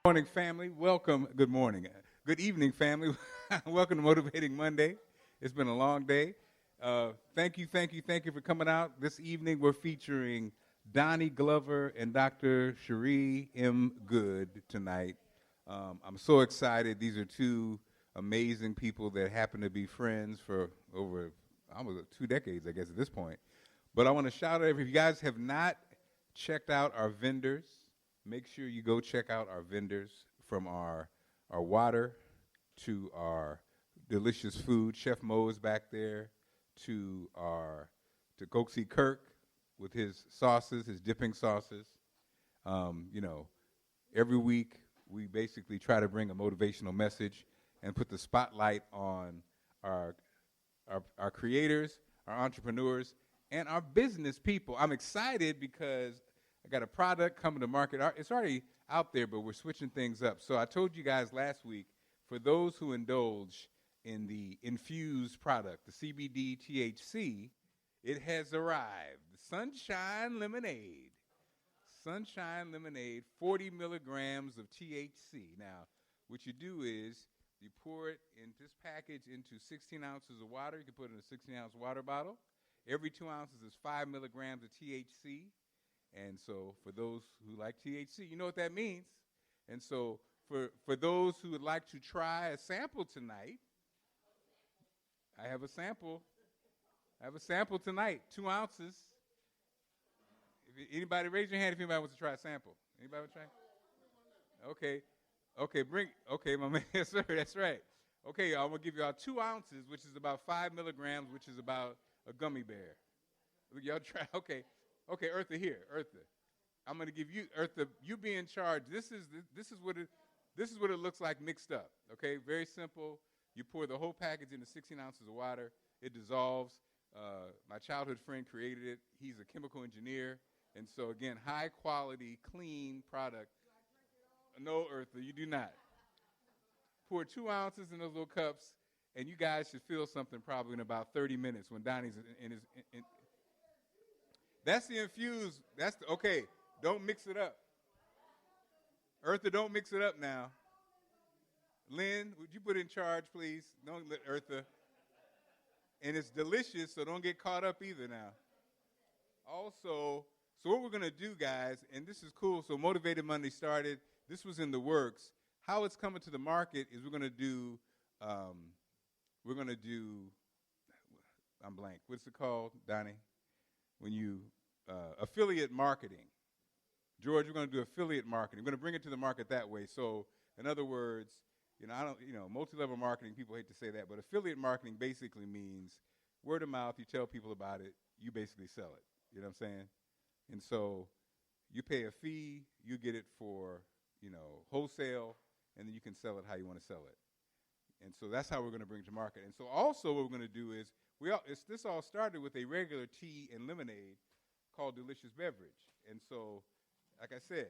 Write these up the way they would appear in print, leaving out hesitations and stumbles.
Morning, family. Welcome. Good morning. Good evening, family. Welcome to Motivating Monday. It's been a long day. Thank you for coming out. This evening we're featuring Doni Glover and Dr Chere M Goode tonight. I'm so excited. These are two amazing people that happen to be friends for over almost 2 decades, I guess, at this point. But I want to shout out, if you guys have not checked out our vendors, make sure you go check out our vendors, from our water to our delicious food. Chef Mo is back there, to Coxie Kirk with his sauces, his dipping sauces. You know, every week we basically try to bring a motivational message and put the spotlight on our creators, our entrepreneurs, and our business people. I'm excited because I got a product coming to market. It's already out there, but we're switching things up. So I told you guys last week, for those who indulge in the infused product, the CBD THC, it has arrived. Sunshine Lemonade. Sunshine Lemonade, 40 milligrams of THC. Now, what you do is you pour it in this package into 16 ounces of water. You can put it in a 16-ounce water bottle. Every 2 ounces is 5 milligrams of THC. And so for those who like THC, you know what that means. And so for those who would like to try a sample tonight, I have a sample. I have a sample tonight, 2 ounces. Anybody, raise your hand if anybody wants to try a sample. Anybody want to try? Okay, my man, yes, sir, that's right. Okay, I'm going to give y'all 2 ounces, which is about 5 milligrams, which is about a gummy bear. Y'all try, okay. Okay, Ertha, here, Ertha. I'm going to give you, Ertha, you be in charge. This is what it looks like mixed up. Okay, very simple. You pour the whole package into 16 ounces of water. It dissolves. My childhood friend created it. He's a chemical engineer, and so again, high quality, clean product. No, Ertha, you do not. Pour 2 ounces in those little cups, and you guys should feel something probably in about 30 minutes when Donnie's in his. That's the infused. Okay. Don't mix it up. Ertha, don't mix it up now. Lynn, would you put in charge, please? Don't let Ertha. And it's delicious, so don't get caught up either now. Also, so what we're going to do, guys, and this is cool. So Motivated Monday started. This was in the works. How it's coming to the market is we're going to do, I'm blank. What's it called, Donnie? When you, affiliate marketing. George, we're going to do affiliate marketing. We're going to bring it to the market that way. So, in other words, multi-level marketing, people hate to say that, but affiliate marketing basically means word of mouth, you tell people about it, you basically sell it. You know what I'm saying? And so, you pay a fee, you get it for, wholesale, and then you can sell it how you want to sell it. And so that's how we're going to bring it to market. And so also what we're going to do is, this all started with a regular tea and lemonade called Delicious Beverage. And so, like I said,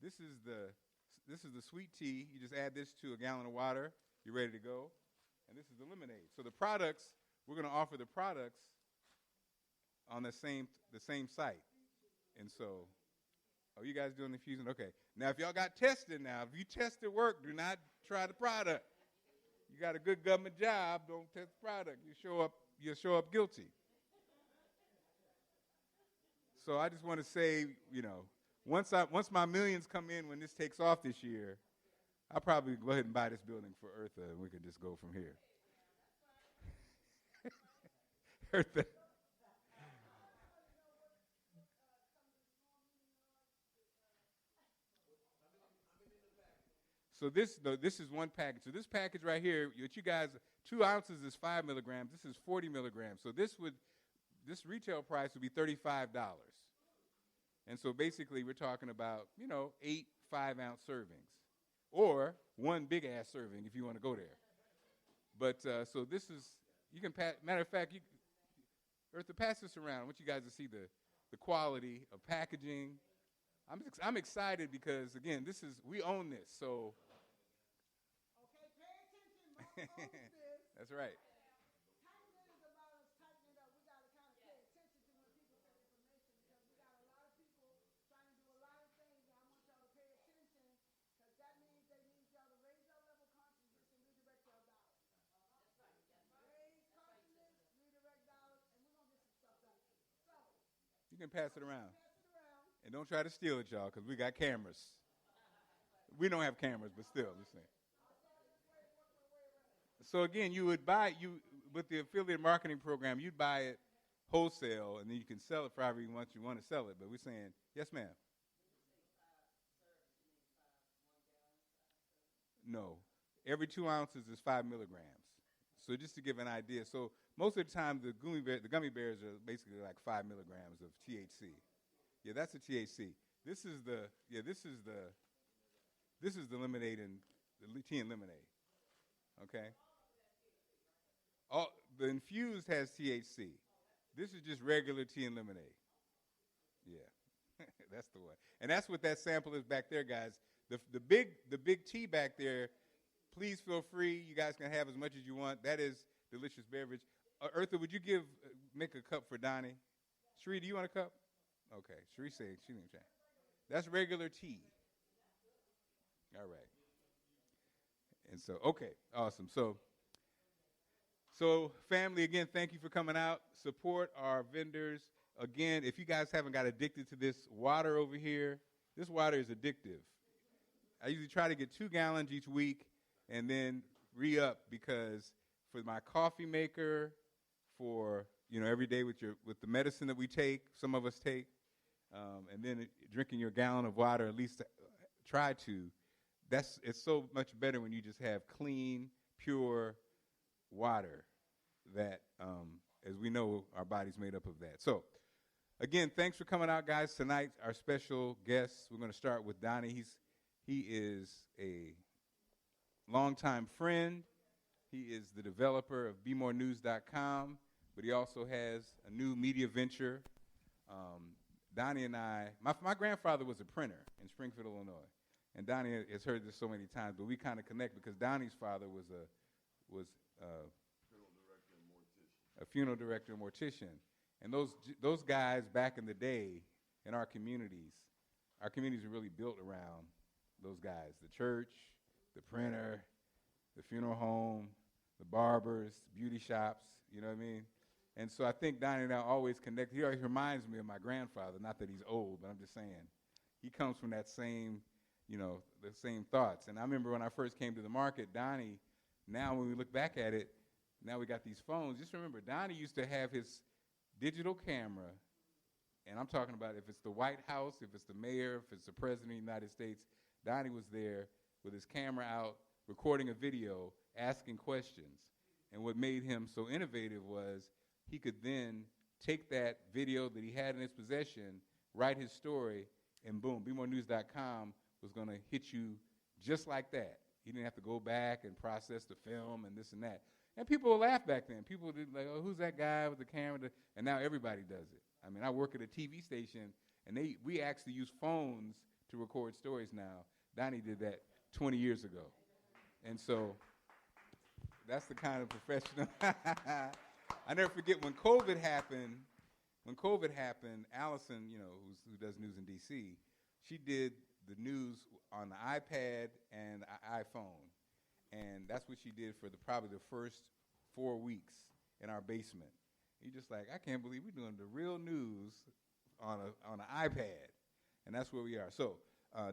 this is the sweet tea. You just add this to a gallon of water. You're ready to go. And this is the lemonade. So the products, we're going to offer the products on the same site. And so, you guys doing the infusion? Okay. Now, if y'all got tested now, if you tested work, do not try the product. You got a good government job, don't test the product. You'll show up guilty. So I just want to say, once my millions come in, when this takes off this year, I'll probably go ahead and buy this building for Ertha, and we can just go from here. Ertha. So this is one package. So this package right here, what you guys, 2 ounces is 5 milligrams. This is 40 milligrams. So this retail price would be $35. And so basically we're talking about, 8 5-ounce servings, or one big ass serving if you want to go there. But so this is, matter of fact, Ertha, pass this around. I want you guys to see the quality of packaging. I'm excited because, again, we own this, so. Okay, pay attention, Mom. That's right. Tightening is about us tightening it up. We got to kind of pay attention to when people say information, because we got a lot of people trying to do a lot of things, and I want y'all to pay attention, because that means You can pass it around. Pass it around. And don't try to steal it, y'all, because we got cameras. We don't have cameras, but still, I'm just saying. So again, you would buy with the affiliate marketing program, you'd buy it wholesale, and then you can sell it for however you want to sell it. But we're saying, yes, ma'am. No, every 2 ounces is 5 milligrams. So just to give an idea, so most of the time the gummy bears are basically like 5 milligrams of THC. Yeah, that's the THC. This is the lemonade and the tea and lemonade. Okay. All the infused has THC. This is just regular tea and lemonade. Yeah, that's the one. And that's what that sample is back there, guys. The big tea back there. Please feel free. You guys can have as much as you want. That is delicious beverage. Ertha, would you make a cup for Doni? Sheree, do you want a cup? Okay. Sheree said she didn't try. That's regular tea. All right. And so, okay, awesome. So family, again, thank you for coming out. Support our vendors. Again, if you guys haven't got addicted to this water over here, this water is addictive. I usually try to get 2 gallons each week and then re-up, because for my coffee maker, for every day with the medicine that we take, some of us take, and then drinking your gallon of water, at least try to. It's so much better when you just have clean, pure water that, as we know, our body's made up of that. So, again, thanks for coming out, guys. Tonight, our special guest, we're going to start with Doni. He is a longtime friend. He is the developer of BeMoreNews.com, but he also has a new media venture. Doni and I, my grandfather was a printer in Springfield, Illinois, and Doni has heard this so many times, but we kind of connect because Doni's father was a funeral director and mortician. And those guys back in the day in our communities are really built around those guys: the church, the printer, the funeral home, the barbers, beauty shops. You know what I mean? And so I think Doni and I always connect. He always reminds me of my grandfather. Not that he's old, but I'm just saying he comes from that same, the same thoughts. And I remember when I first came to the market, Doni. Now when we look back at it, now we got these phones. Just remember, Doni used to have his digital camera, and I'm talking about if it's the White House, if it's the mayor, if it's the president of the United States, Doni was there with his camera out, recording a video, asking questions. And what made him so innovative was he could then take that video that he had in his possession, write his story, and boom, BeMoreNews.com was going to hit you just like that. He didn't have to go back and process the film and this and that. And people would laugh back then. People would be like, oh, who's that guy with the camera? And now everybody does it. I mean, I work at a TV station, and we actually use phones to record stories now. Doni did that 20 years ago. And so that's the kind of professional. I never forget when COVID happened, Allison, who does news in D.C., she did the news on the iPad and the iPhone. And that's what she did for probably the first 4 weeks in our basement. You're just like, I can't believe we're doing the real news on an iPad. And that's where we are. So,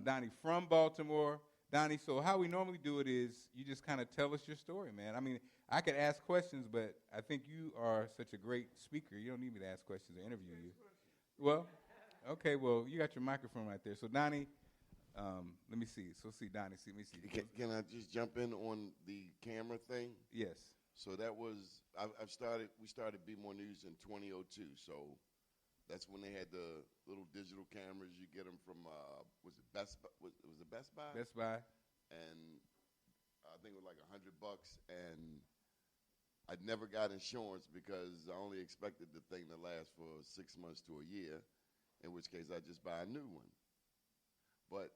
Doni from Baltimore. Doni, so how we normally do it is you just kind of tell us your story, man. I mean, I could ask questions, but I think you are such a great speaker. You don't need me to ask questions or interview you. Well, okay, well, you got your microphone right there. So, Doni, let me see. So, Doni, let me see. Can I just jump in on the camera thing? Yes. So that was, we started Be More News in 2002. So that's when they had the little digital cameras. You get them from, was it Best Buy? Was it Best Buy? Best Buy. And I think it was like $100. And I never got insurance because I only expected the thing to last for 6 months to a year, in which case I'd just buy a new one. But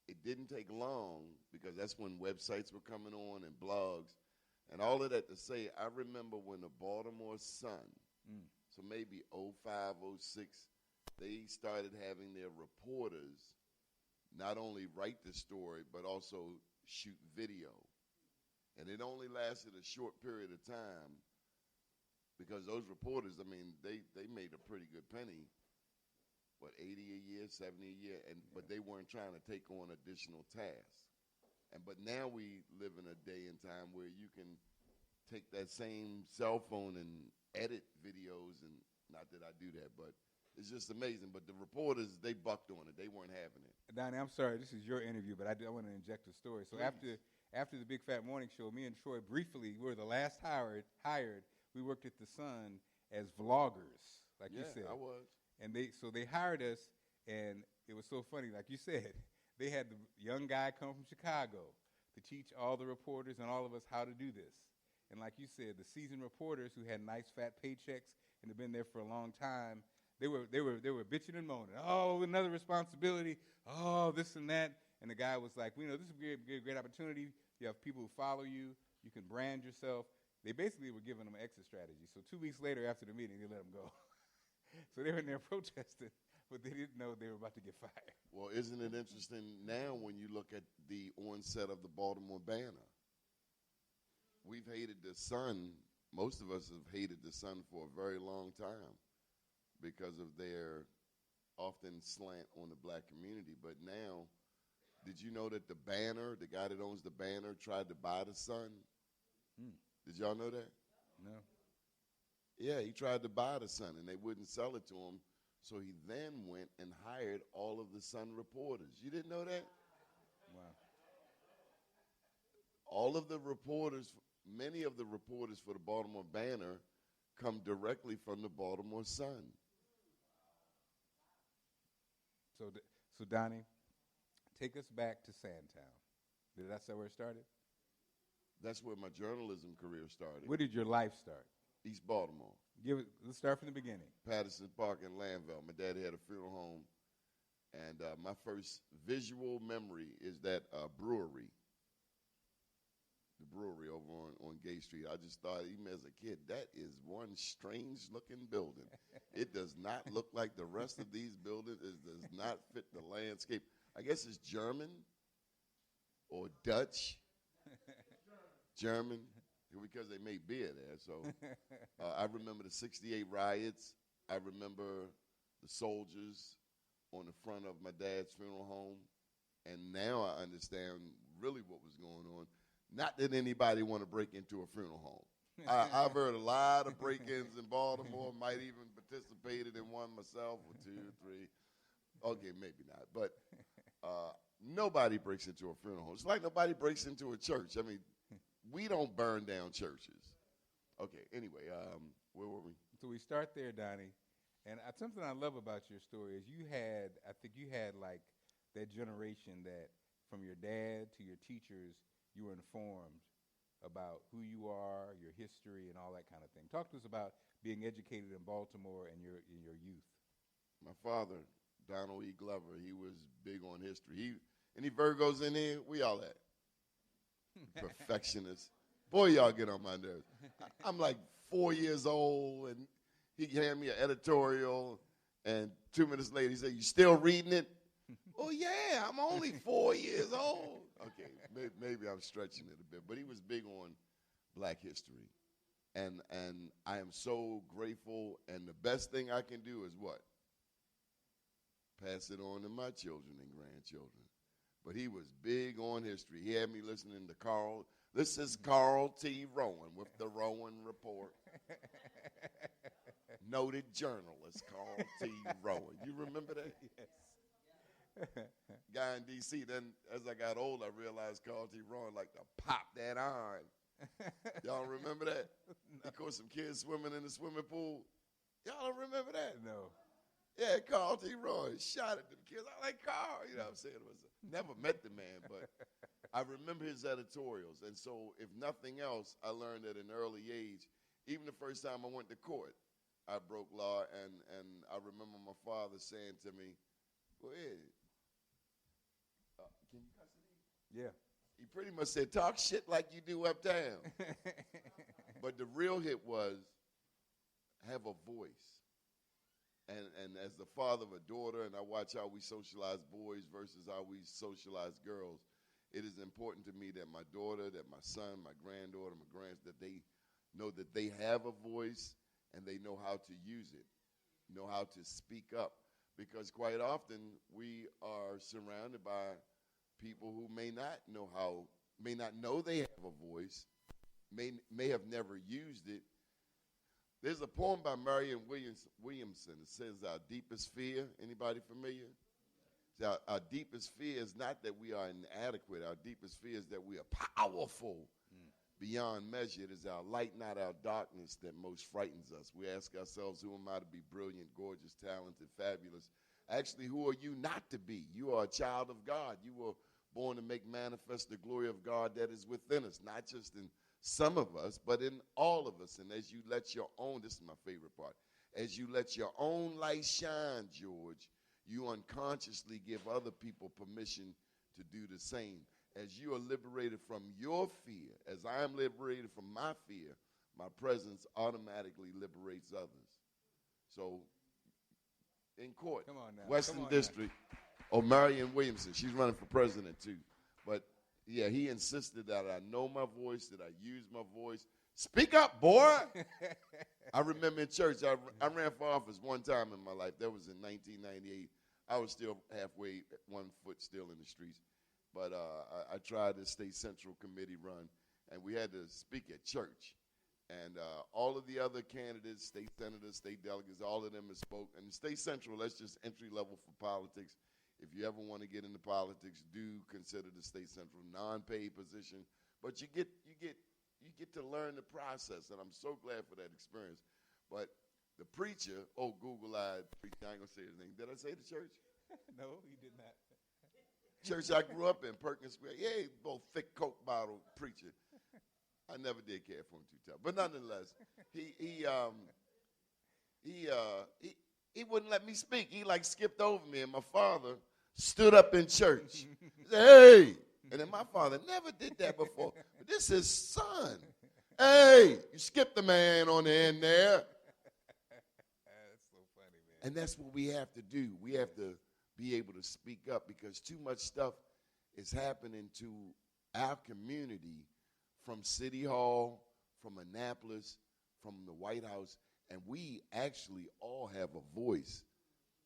it didn't take long because that's when websites were coming on and blogs and all of that to say, I remember when the Baltimore Sun, so maybe 05, 06, they started having their reporters not only write the story but also shoot video. And it only lasted a short period of time because those reporters, I mean, they made a pretty good penny 80 a year, 70 a year, but they weren't trying to take on additional tasks. But now we live in a day and time where you can take that same cell phone and edit videos, and not that I do that, but it's just amazing. But the reporters, they bucked on it. They weren't having it. Donnie, I'm sorry, this is your interview, but I want to inject a story. So Please. after the Big Fat Morning Show, me and Troy briefly, we were the last hired. We worked at the Sun as vloggers, like you said. I was. And they hired us, and it was so funny, like you said. They had the young guy come from Chicago to teach all the reporters and all of us how to do this. And like you said, the seasoned reporters who had nice fat paychecks and had been there for a long time, they were bitching and moaning. Oh, another responsibility. Oh, this and that. And the guy was like, this is a great opportunity. You have people who follow you. You can brand yourself. They basically were giving them an exit strategy. So 2 weeks later after the meeting, they let them go. So they were in there protesting, but they didn't know they were about to get fired. Well, isn't it interesting now when you look at the onset of the Baltimore Banner? We've hated the Sun. Most of us have hated the Sun for a very long time because of their often slant on the black community. But now, did you know that the Banner, the guy that owns the Banner, tried to buy the Sun? Did y'all know that? No. Yeah, he tried to buy the Sun, and they wouldn't sell it to him. So he then went and hired all of the Sun reporters. You didn't know that? Wow. All of the reporters, many of the reporters for the Baltimore Banner come directly from the Baltimore Sun. So Donnie, take us back to Sandtown. Did that say where it started? That's where my journalism career started. Where did your life start? East Baltimore. Let's start from the beginning. Patterson Park in Lanville. My dad had a funeral home. And my first visual memory is that brewery. The brewery over on Gay Street. I just thought, even as a kid, that is one strange-looking building. It does not look like the rest of these buildings. It does not fit the landscape. I guess it's German or Dutch. German, because they made beer there. So I remember the 68 riots. I remember the soldiers on the front of my dad's funeral home. And now I understand really what was going on. Not that anybody want to break into a funeral home. I've heard a lot of break-ins in Baltimore, might even participated in one myself, or 2, 3. Okay, maybe not. But nobody breaks into a funeral home. It's like nobody breaks into a church. I mean, we don't burn down churches. Okay, anyway, where were we? So we start there, Donnie. And something I love about your story is I think you had like that generation that from your dad to your teachers, you were informed about who you are, your history, and all that kind of thing. Talk to us about being educated in Baltimore and in your youth. My father, Doni Glover, he was big on history. Any Virgos in here? We all that. Perfectionists. Boy, y'all get on my nerves. I'm like 4 years old, and he handed me an editorial, and 2 minutes later he said, "You still reading it?" Oh, yeah, I'm only 4 years old. Okay, maybe I'm stretching it a bit, but he was big on black history. And I am so grateful, and the best thing I can do is what? Pass it on to my children and grandchildren. But he was big on history. He had me listening to Carl. This is Carl T. Rowan with the Rowan Report. Noted journalist Carl T. Rowan. You remember that? Yes. Guy in D.C. Then, as I got older, I realized Carl T. Rowan liked to pop that iron. Y'all remember that? No. He caught some kids swimming in the swimming pool. Y'all don't remember that? No. Yeah, Carl T. Rowan shot at them kids. I like Carl, you know what I'm saying? Never met the man, but I remember his editorials. And so, if nothing else, I learned at an early age, even the first time I went to court, I broke law, and I remember my father saying to me, "Go ahead. Can you cuss it in?" Yeah. He pretty much said, "Talk shit like you do uptown." But the real hit was, have a voice. And as the father of a daughter, and I watch how we socialize boys versus how we socialize girls, it is important to me that my daughter, that my son, my granddaughter, my that they know that they have a voice and they know how to use it, know how to speak up. because quite often we are surrounded by people who may not know they have a voice, may have never used it. There's a poem by Marianne Williamson. It says, "Our deepest fear." Anybody familiar? Our deepest fear is not that we are inadequate. Our deepest fear is that we are powerful beyond measure. It is our light, not our darkness, that most frightens us. We ask ourselves, who am I to be brilliant, gorgeous, talented, fabulous? Actually, who are you not to be? You are a child of God. You were born to make manifest the glory of God that is within us, not just in some of us, but in all of us. And as you let your own, this is my favorite part, as you let your own light shine, George, you unconsciously give other people permission to do the same. As you are liberated from your fear, as I am liberated from my fear, my presence automatically liberates others. So, in court, Western District, Marianne Williamson, she's running for president too. But, yeah, he insisted that I know my voice, that I use my voice. Speak up, boy. I remember in church, I ran for office one time in my life. That was in 1998. I was still halfway, 1 foot still in the streets. But I tried the State Central Committee run, and we had to speak at church. And all of the other candidates, state senators, state delegates, all of them have spoke. And State Central, that's just entry level for politics. If you ever want to get into politics, do consider the State Central non-paid position. But you get to learn the process, and I'm so glad for that experience. But the preacher, Google-eyed preacher, I ain't gonna say his name. Did I say the church? No, you did not. Church I grew up in, Perkins Square. Yeah, both thick Coke bottle preacher. I never did care for him too tough, but nonetheless, he wouldn't let me speak. He like skipped over me, and my father stood up in church. He said, "Hey," and then my father never did that before. But this is son. "Hey, you skipped the man on the end there." That's so funny, man. And that's what we have to do. We have to be able to speak up, because too much stuff is happening to our community from City Hall, from Annapolis, from the White House, and we actually all have a voice.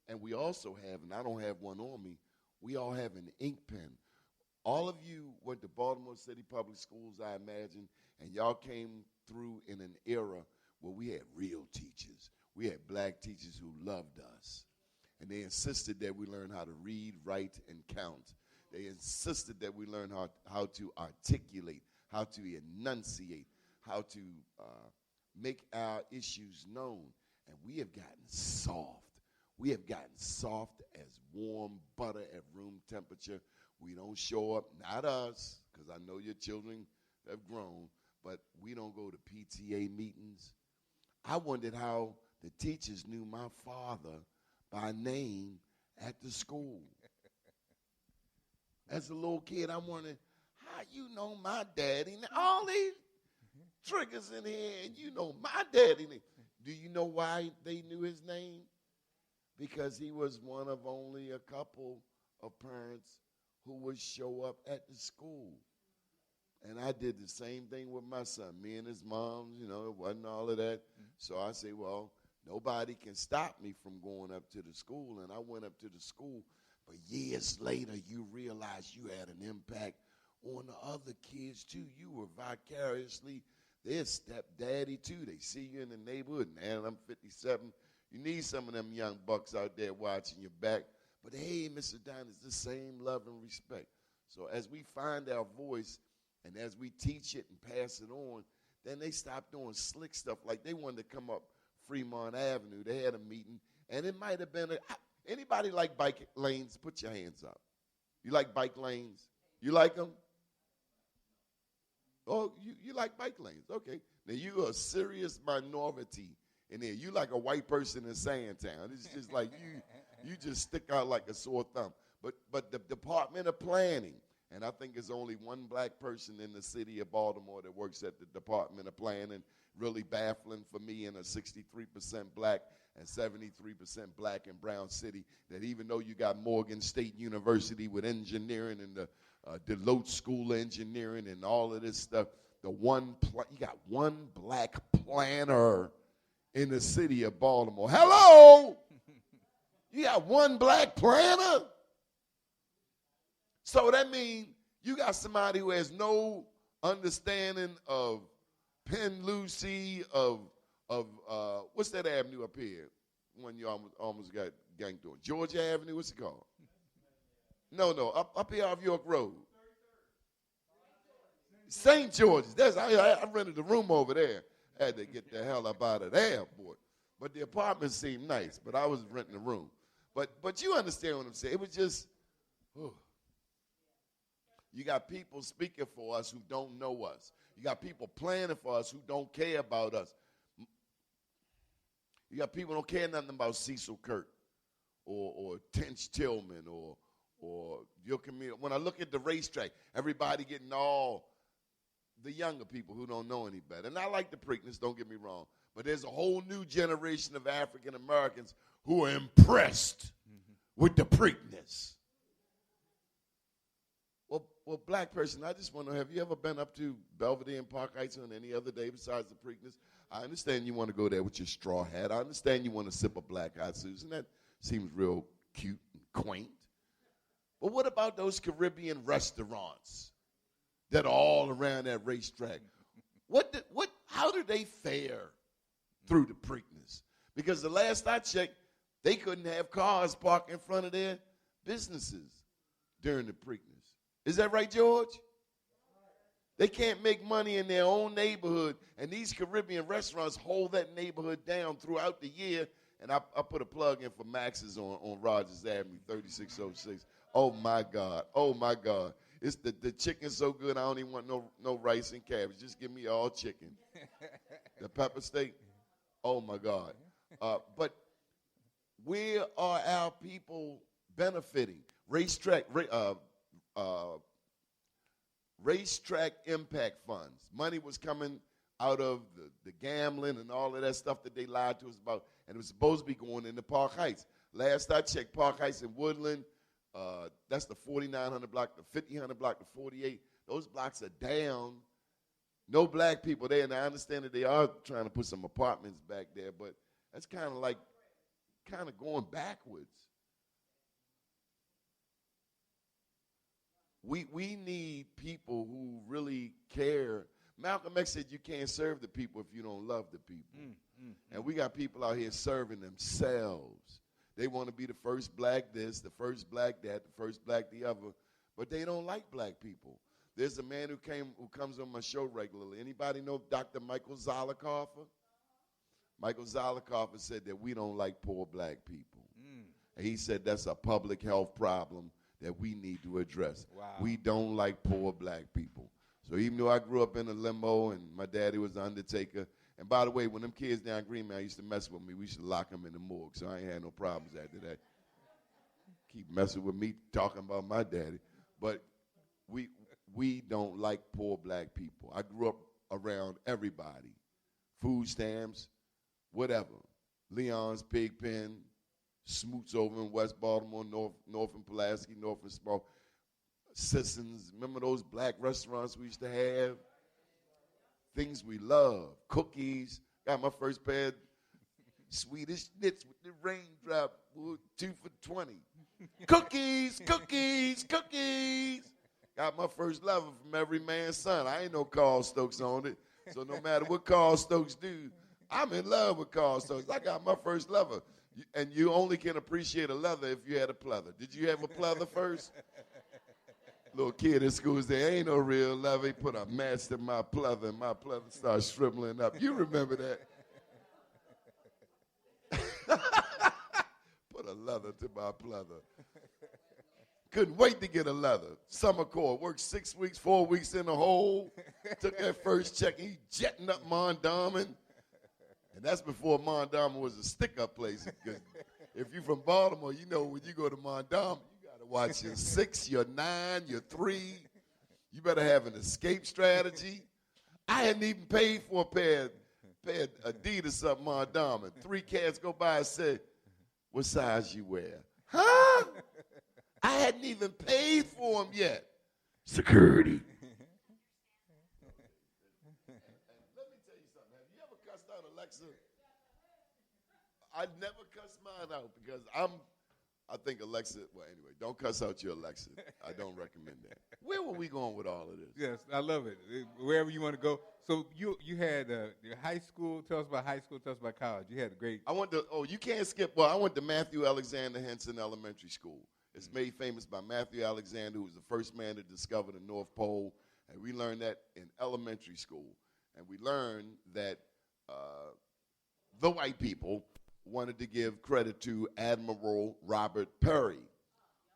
And we also have, and I don't have one on me, we all have an ink pen. All of you went to Baltimore City Public Schools, I imagine, and y'all came through in an era where we had real teachers. We had black teachers who loved us. And they insisted that we learn how to read, write, and count. They insisted that we learn how to articulate, how to enunciate, how to make our issues known. And we have gotten soft. We have gotten soft as warm butter at room temperature. We don't show up, not us, because I know your children have grown, but we don't go to PTA meetings. I wondered how the teachers knew my father by name at the school. As a little kid, I wondered, how you know my daddy? All these triggers in here, and you know my daddy. Do you know why they knew his name? Because he was one of only a couple of parents who would show up at the school. And I did the same thing with my son. Me and his mom, it wasn't all of that. So I say, well, nobody can stop me from going up to the school. And I went up to the school. But years later, you realize you had an impact on the other kids, too. You were vicariously their stepdaddy, too. They see you in the neighborhood. Man, I'm 57. You need some of them young bucks out there watching your back. But, hey, Mr. Don, it's the same love and respect. So as we find our voice and as we teach it and pass it on, then they stop doing slick stuff. Like they wanted to come up Fremont Avenue. They had a meeting, and it might have been anybody like bike lanes? Put your hands up. You like bike lanes? You like them? Oh, you like bike lanes. Okay. Now, you're a serious minority in there. You like a white person in Sandtown. It's just like you just stick out like a sore thumb. But the Department of Planning, and I think there's only one black person in the city of Baltimore that works at the Department of Planning, really baffling for me in a 63% black and 73% black and brown city, that even though you got Morgan State University with engineering and the Deloitte School of Engineering and all of this stuff, you got one black planner in the city of Baltimore. Hello! You got one black planner? So that means you got somebody who has no understanding of Penn Lucy, of what's that avenue up here? One you almost got ganked on. Georgia Avenue, what's it called? No, up here off York Road. St. George's. I rented a room over there. Had to get the hell up out of there, boy. But the apartment seemed nice, but I was renting a room. But you understand what I'm saying. It was just, you got people speaking for us who don't know us. You got people planning for us who don't care about us. You got people who don't care nothing about Cecil Kirk or Tench Tillman or your community. When I look at the racetrack, everybody getting all the younger people who don't know any better. And I like the Preakness, don't get me wrong. But there's a whole new generation of African Americans who are impressed with the Preakness. Well, black person, I just want to know, have you ever been up to Belvedere and Park Heights on any other day besides the Preakness? I understand you want to go there with your straw hat. I understand you want to sip a black-eyed Susan. That seems real cute and quaint. But what about those Caribbean restaurants that are all around that racetrack? How do they fare through the Preakness? Because the last I checked, they couldn't have cars parked in front of their businesses during the Preakness. Is that right, George? They can't make money in their own neighborhood, and these Caribbean restaurants hold that neighborhood down throughout the year. And I put a plug in for Max's on Rogers Avenue, 3606. Oh, my God. Oh, my God. It's the chicken's so good, I don't even want no rice and cabbage. Just give me all chicken. The pepper steak, oh, my God. But where are our people benefiting? Racetrack impact funds. Money was coming out of the gambling and all of that stuff that they lied to us about, and it was supposed to be going into Park Heights. Last I checked, Park Heights and Woodland, that's the 4900 block, the 5000 block, the 48. Those blocks are down. No black people there, and I understand that they are trying to put some apartments back there, but that's kind of going backwards. We need people who really care. Malcolm X said you can't serve the people if you don't love the people. And we got people out here serving themselves. They want to be the first black this, the first black that, the first black the other, but they don't like black people. There's a man who comes on my show regularly. Anybody know Dr. Michael Zollicoffer? Michael Zollicoffer said that we don't like poor black people. And he said that's a public health problem that we need to address. Wow. We don't like poor black people. So even though I grew up in a limo and my daddy was an undertaker, and by the way, when them kids down Greenman used to mess with me, we used to lock them in the morgue, so I ain't had no problems after that. Keep messing with me, talking about my daddy. But we don't like poor black people. I grew up around everybody. Food stamps, whatever. Leon's Pig Pen, Smoots over in West Baltimore, North in Pulaski, North in Small. Sissons, remember those black restaurants we used to have? Things we love. Cookies. Got my first pair of Swedish knits with the raindrop, 2 for $20. Cookies, cookies, cookies. Got my first lover from Every Man's Son. I ain't no Carl Stokes on it. So no matter what Carl Stokes do, I'm in love with Carl Stokes. I got my first lover. And you only can appreciate a leather if you had a pleather. Did you have a pleather first? Little kid in school said, ain't no real leather. He put a match to my pleather, and my pleather started shriveling up. You remember that? Put a leather to my pleather. Couldn't wait to get a leather. Summer Corps, worked 6 weeks, 4 weeks in the hole. Took that first check, he jetting up Mondawmin. And that's before Mondawmin was a stick-up place. Because if you're from Baltimore, you know when you go to Mondawmin, you got to watch your 6, your 9, your 3. You better have an escape strategy. I hadn't even paid for a pair of Adidas up Mondawmin. 3 cats go by and say, what size you wear? Huh? I hadn't even paid for them yet. Security. I never cuss mine out because I think Alexa, well, anyway, don't cuss out your Alexa. I don't recommend that. Where were we going with all of this? Yes, I love it. Wherever you want to go. So you had your high school. Tell us about high school. Tell us about college. You had a great. You can't skip. Well, I went to Matthew Alexander Henson Elementary School. It's made famous by Matthew Alexander, who was the first man to discover the North Pole. And we learned that in elementary school. And we learned that the white people wanted to give credit to Admiral Robert Peary,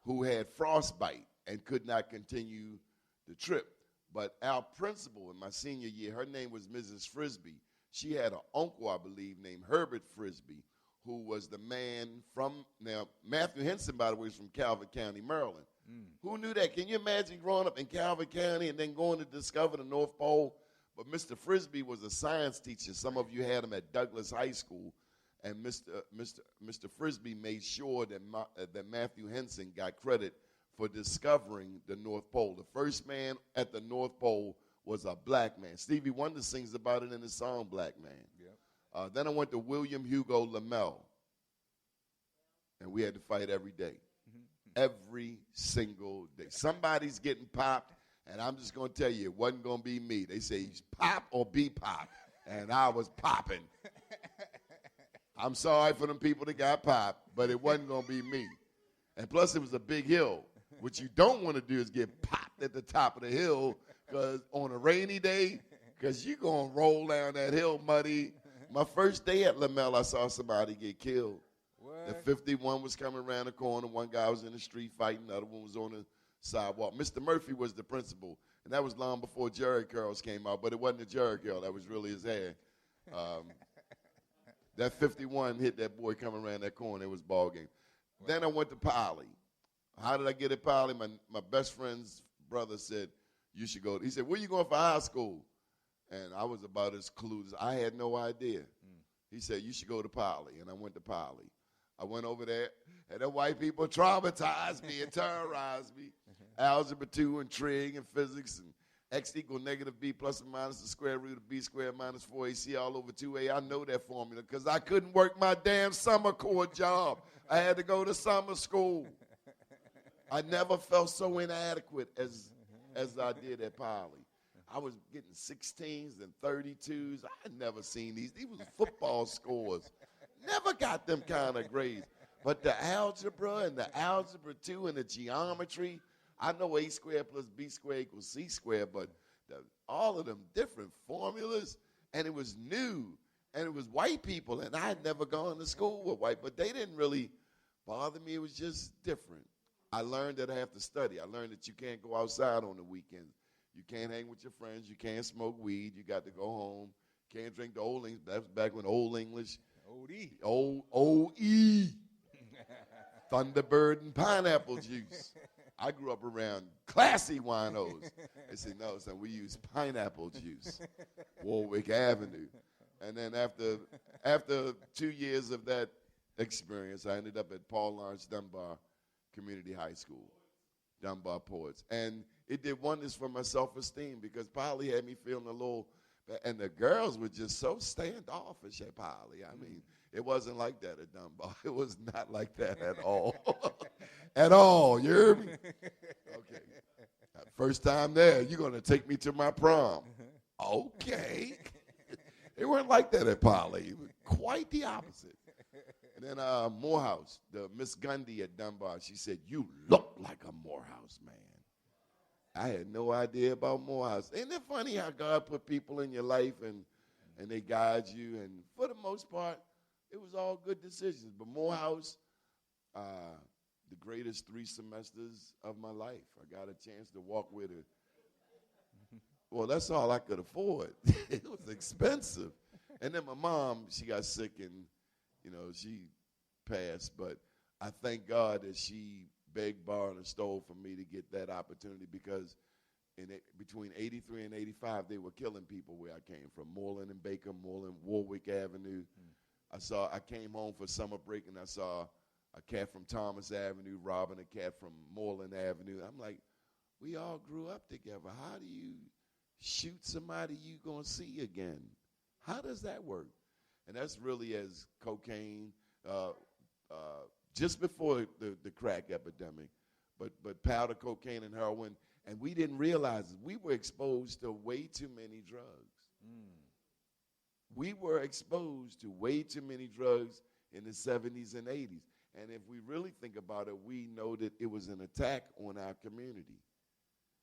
who had frostbite and could not continue the trip. But our principal in my senior year, her name was Mrs. Frisbee. She had an uncle, I believe, named Herbert Frisbee, who was the man from, now, Matthew Henson, by the way, is from Calvert County, Maryland. Who knew that? Can you imagine growing up in Calvert County and then going to discover the North Pole? But Mr. Frisbee was a science teacher. Some of you had him at Douglas High School. And Mr. Frisbee made sure that Matthew Henson got credit for discovering the North Pole. The first man at the North Pole was a black man. Stevie Wonder sings about it in his song, Black Man. Yep. Then I went to William Hugo Lamel, and we had to fight every day. Every single day. Somebody's getting popped, and I'm just going to tell you, it wasn't going to be me. They say, pop or be popped, and I was popping. I'm sorry for them people that got popped, but it wasn't going to be me. And plus, it was a big hill. What you don't want to do is get popped at the top of the hill because on a rainy day, because you're going to roll down that hill muddy. My first day at Lamel, I saw somebody get killed. What? The 51 was coming around the corner. One guy was in the street fighting. The other one was on the sidewalk. Mr. Murphy was the principal, and that was long before Jerry curls came out, but it wasn't a Jerry curl. That was really his hair. That 51 hit that boy coming around that corner. It was ball game. Wow. Then I went to Poly. How did I get at Poly? My best friend's brother said, you should go. He said, where you going for high school? And I was about as clueless. I had no idea. He said, you should go to Poly. And I went to Poly. I went over there, and the white people traumatized me and terrorized me. Algebra 2 and trig and physics and x equal negative b plus or minus the square root of b squared minus 4ac all over 2a. I know that formula because I couldn't work my damn summer corps job. I had to go to summer school. I never felt so inadequate as I did at Poly. I was getting 16s and 32s. I had never seen these. These was football scores. Never got them kind of grades. But the algebra and the algebra 2 and the geometry, I know a squared plus b squared equals c squared, but all of them different formulas, and it was new, and it was white people, and I had never gone to school with white, but they didn't really bother me. It was just different. I learned that I have to study. I learned that you can't go outside on the weekends. You can't hang with your friends. You can't smoke weed. You got to go home. Can't drink the Old English. That was back when Old English. O.D. O-E. Thunderbird and pineapple juice. I grew up around classy winos. They said, no, son, we use pineapple juice, Warwick Avenue. And then after 2 years of that experience, I ended up at Paul Lawrence Dunbar Community High School, Dunbar Poets. And it did wonders for my self-esteem because Poly had me feeling a little, and the girls were just so standoffish at Poly. I mean, it wasn't like that at Dunbar. It was not like that at all. At all, you hear me? Okay. First time there, you're going to take me to my prom. Okay. It weren't like that at Poly. It was quite the opposite. And then Morehouse, the Miss Gundy at Dunbar, she said, you look like a Morehouse man. I had no idea about Morehouse. Isn't it funny how God put people in your life and they guide you? And for the most part, it was all good decisions. But Morehouse, the greatest 3 semesters of my life. I got a chance to walk with her. Well, that's all I could afford. It was expensive. And then my mom, she got sick and, she passed. But I thank God that she begged, borrowed, and stole from me to get that opportunity because between 83 and 85, they were killing people where I came from. Moreland and Baker, Moreland, Warwick Avenue. I came home for summer break and I saw a cat from Thomas Avenue robbing a cat from Moreland Avenue. I'm like, we all grew up together. How do you shoot somebody you going to see again? How does that work? And that's really as cocaine, just before the crack epidemic, but powder, cocaine, and heroin, and we didn't realize it. We were exposed to way too many drugs. We were exposed to way too many drugs in the 70s and 80s. And if we really think about it, we know that it was an attack on our community.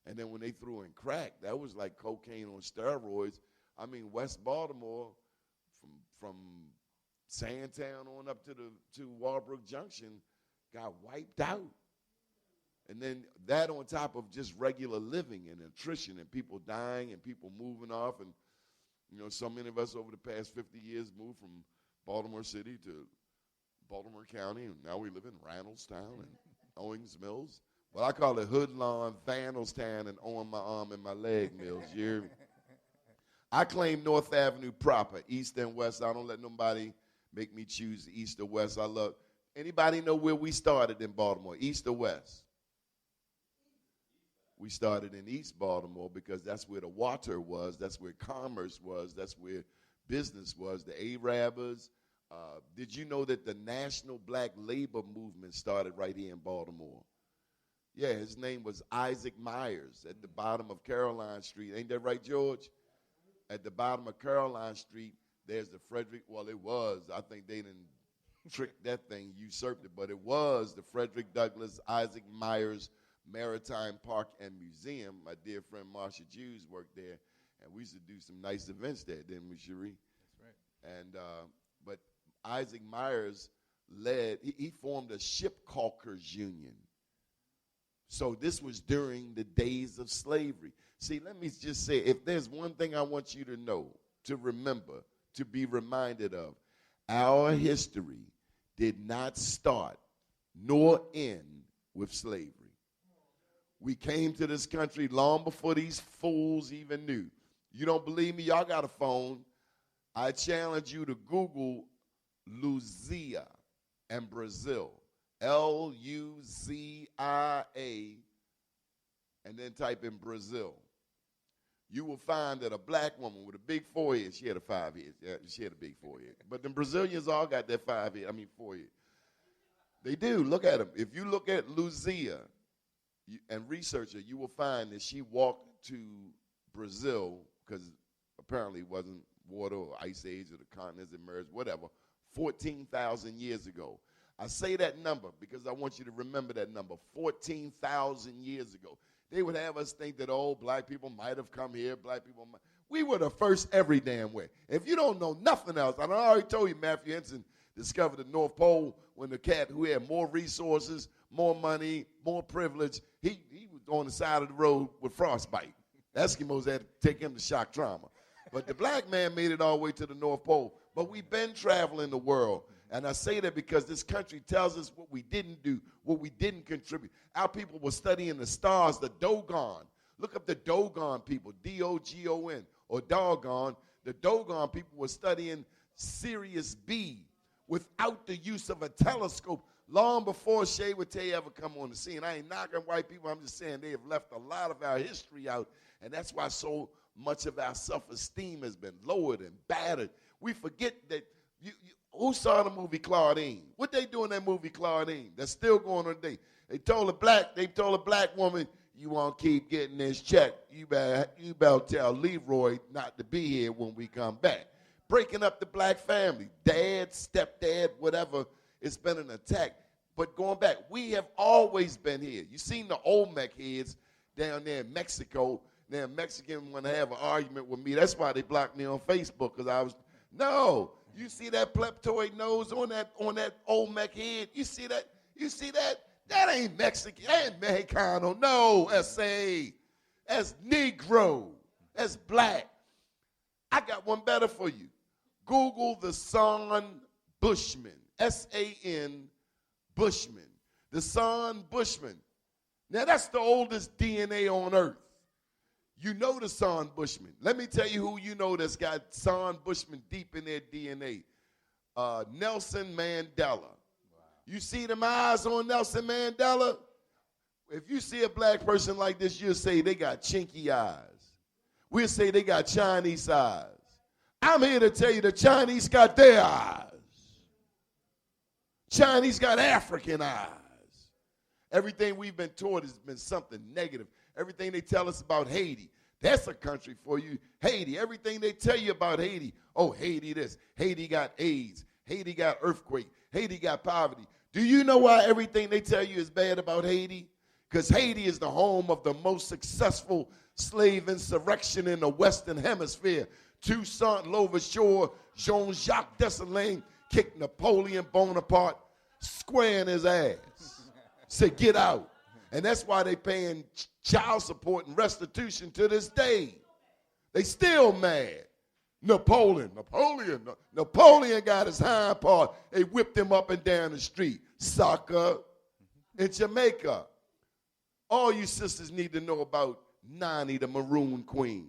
And then when they threw in crack, that was like cocaine on steroids. I mean, West Baltimore, from Sandtown on up to Walbrook Junction, got wiped out. And then that on top of just regular living and attrition and people dying and people moving off. And, you know, so many of us over the past 50 years moved from Baltimore City to Baltimore County, and now we live in Randallstown and Owings Mills. Well, I call it Hoodlawn, Vandalstown, and On My Arm and My Leg Mills. I claim North Avenue proper, east and west. I don't let nobody make me choose east or west. I love. Anybody know where we started in Baltimore, east or west? We started in East Baltimore because that's where the water was, that's where commerce was, that's where business was, the Arabs. Did you know that the National Black Labor Movement started right here in Baltimore? Yeah, his name was Isaac Myers at the bottom of Caroline Street. Ain't that right, George? At the bottom of Caroline Street, there's the Frederick, well, it was. I think they didn't trick that thing, usurped it, but it was the Frederick Douglass Isaac Myers Maritime Park and Museum. My dear friend Marsha Jews worked there, and we used to do some nice events there, didn't we, Cherie? That's right. And but Isaac Myers he formed a ship caulkers union. So this was during the days of slavery. See, let me just say, if there's one thing I want you to know, to remember, to be reminded of, our history did not start nor end with slavery. We came to this country long before these fools even knew. You don't believe me? Y'all got a phone. I challenge you to Google Luzia and Brazil. Luzia, and then type in Brazil. You will find that a black woman with a big forehead, she had a 5-head. Yeah, she had a big forehead. But the Brazilians all got that 5-head, forehead. They do. Look at them. If you look at Luzia and research her, you will find that she walked to Brazil, because apparently it wasn't water or ice age or the continents emerged, whatever, 14,000 years ago. I say that number because I want you to remember that number, 14,000 years ago. They would have us think that, oh, black people might have come here, we were the first every damn way. If you don't know nothing else, I already told you Matthew Henson discovered the North Pole when the cat who had more resources, more money, more privilege, he was on the side of the road with frostbite. Eskimos had to take him to shock trauma. But the black man made it all the way to the North Pole. But we've been traveling the world. And I say that because this country tells us what we didn't do, what we didn't contribute. Our people were studying the stars, the Dogon. Look up the Dogon people, D-O-G-O-N, or Dogon. The Dogon people were studying Sirius B without the use of a telescope long before Shea Witte ever come on the scene. I ain't knocking white people. I'm just saying they have left a lot of our history out, and that's why so much of our self-esteem has been lowered and battered. We forget that who saw the movie Claudine? What they do in that movie Claudine? That's still going on today. They told a black woman, you want to keep getting this check. You better tell Leroy not to be here when we come back. Breaking up the black family, dad, stepdad, whatever. It's been an attack. But going back, we have always been here. You seen the Olmec heads down there in Mexico. Now, Mexican want to have an argument with me. That's why they blocked me on Facebook, because no. You see that pleptoid nose on that Olmec head? You see that? That ain't Mexican. That ain't Mexicano. No, S.A. That's Negro. That's black. I got one better for you. Google the San Bushman. S-A-N Bushman. The San Bushman. Now, that's the oldest DNA on earth. You know the San Bushman. Let me tell you who you know that's got San Bushman deep in their DNA. Nelson Mandela. Wow. You see them eyes on Nelson Mandela? If you see a black person like this, you'll say they got chinky eyes. We'll say they got Chinese eyes. I'm here to tell you the Chinese got their eyes. Chinese got African eyes. Everything we've been taught has been something negative. Everything they tell us about Haiti, that's a country for you. Haiti, everything they tell you about Haiti. Oh, Haiti this. Haiti got AIDS. Haiti got earthquake. Haiti got poverty. Do you know why everything they tell you is bad about Haiti? Because Haiti is the home of the most successful slave insurrection in the Western Hemisphere. Toussaint Louverture, Jean-Jacques Dessalines kicked Napoleon Bonaparte square in his ass. Said, get out. And that's why they paying child support and restitution to this day. They still mad. Napoleon got his hind part. They whipped him up and down the street. Sucker. In Jamaica, all you sisters need to know about Nani, the Maroon Queen.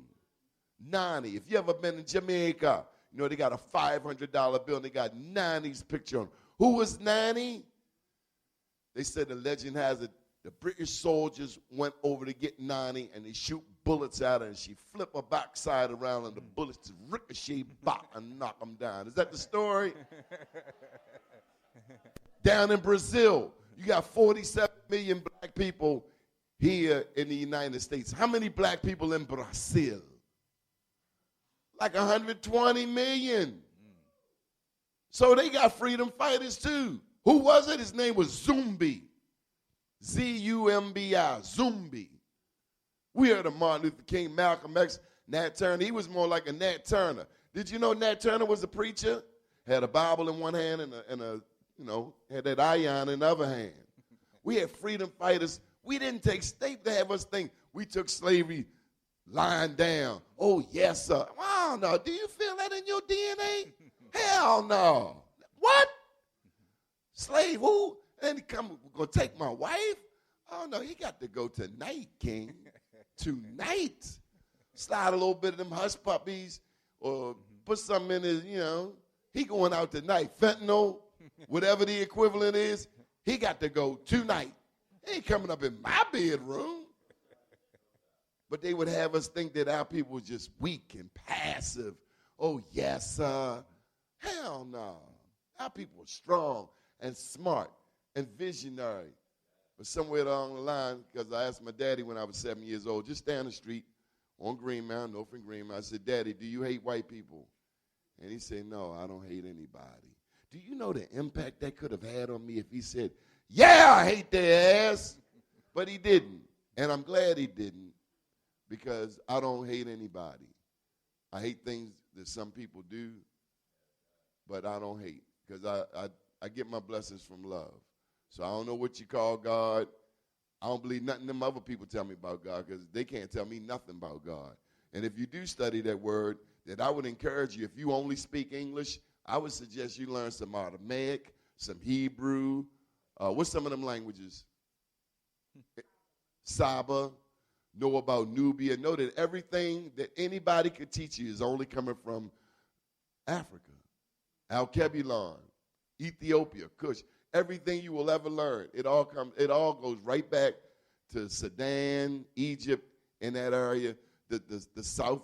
Nani, if you ever been in Jamaica, you know they got a $500 bill and they got Nani's picture on it. Who was Nani? They said the legend has it, the British soldiers went over to get Nani and they shoot bullets at her and she flip her backside around and the bullets ricochet back and knock them down. Is that the story? Down in Brazil, you got 47 million black people here in the United States. How many black people in Brazil? Like 120 million. So they got freedom fighters too. Who was it? His name was Zumbi. Z-U-M-B-I, Zumbi. We heard of Martin Luther King, Malcolm X, Nat Turner. He was more like a Nat Turner. Did you know Nat Turner was a preacher? Had a Bible in one hand and a had that iron in the other hand. We had freedom fighters. We didn't take slavery to have us think we took slavery lying down. Oh, yes, sir. Wow, no. Do you feel that in your DNA? Hell no. What? Slave who? And he come, gonna take my wife? Oh, no, he got to go tonight, King. Tonight. Slide a little bit of them hush puppies or put something in his, he going out tonight. Fentanyl, whatever the equivalent is, he got to go tonight. He ain't coming up in my bedroom. But they would have us think that our people were just weak and passive. Oh, yes, sir. Hell no. Our people are strong and smart and visionary. But somewhere along the line, because I asked my daddy when I was 7 years old, just down the street on Green Mountain, Norfolk Green Mountain, I said, Daddy, do you hate white people? And he said, no, I don't hate anybody. Do you know the impact that could have had on me if he said, yeah, I hate their ass? But he didn't. And I'm glad he didn't because I don't hate anybody. I hate things that some people do, but I don't hate because I get my blessings from love. So I don't know what you call God. I don't believe nothing them other people tell me about God because they can't tell me nothing about God. And if you do study that word, that I would encourage you, if you only speak English, I would suggest you learn some Aramaic, some Hebrew. What's some of them languages? Saba. Know about Nubia. Know that everything that anybody could teach you is only coming from Africa. Al-Kebulon, Ethiopia, Kush. Everything you will ever learn, it all goes right back to Sudan, Egypt, in that area, the south.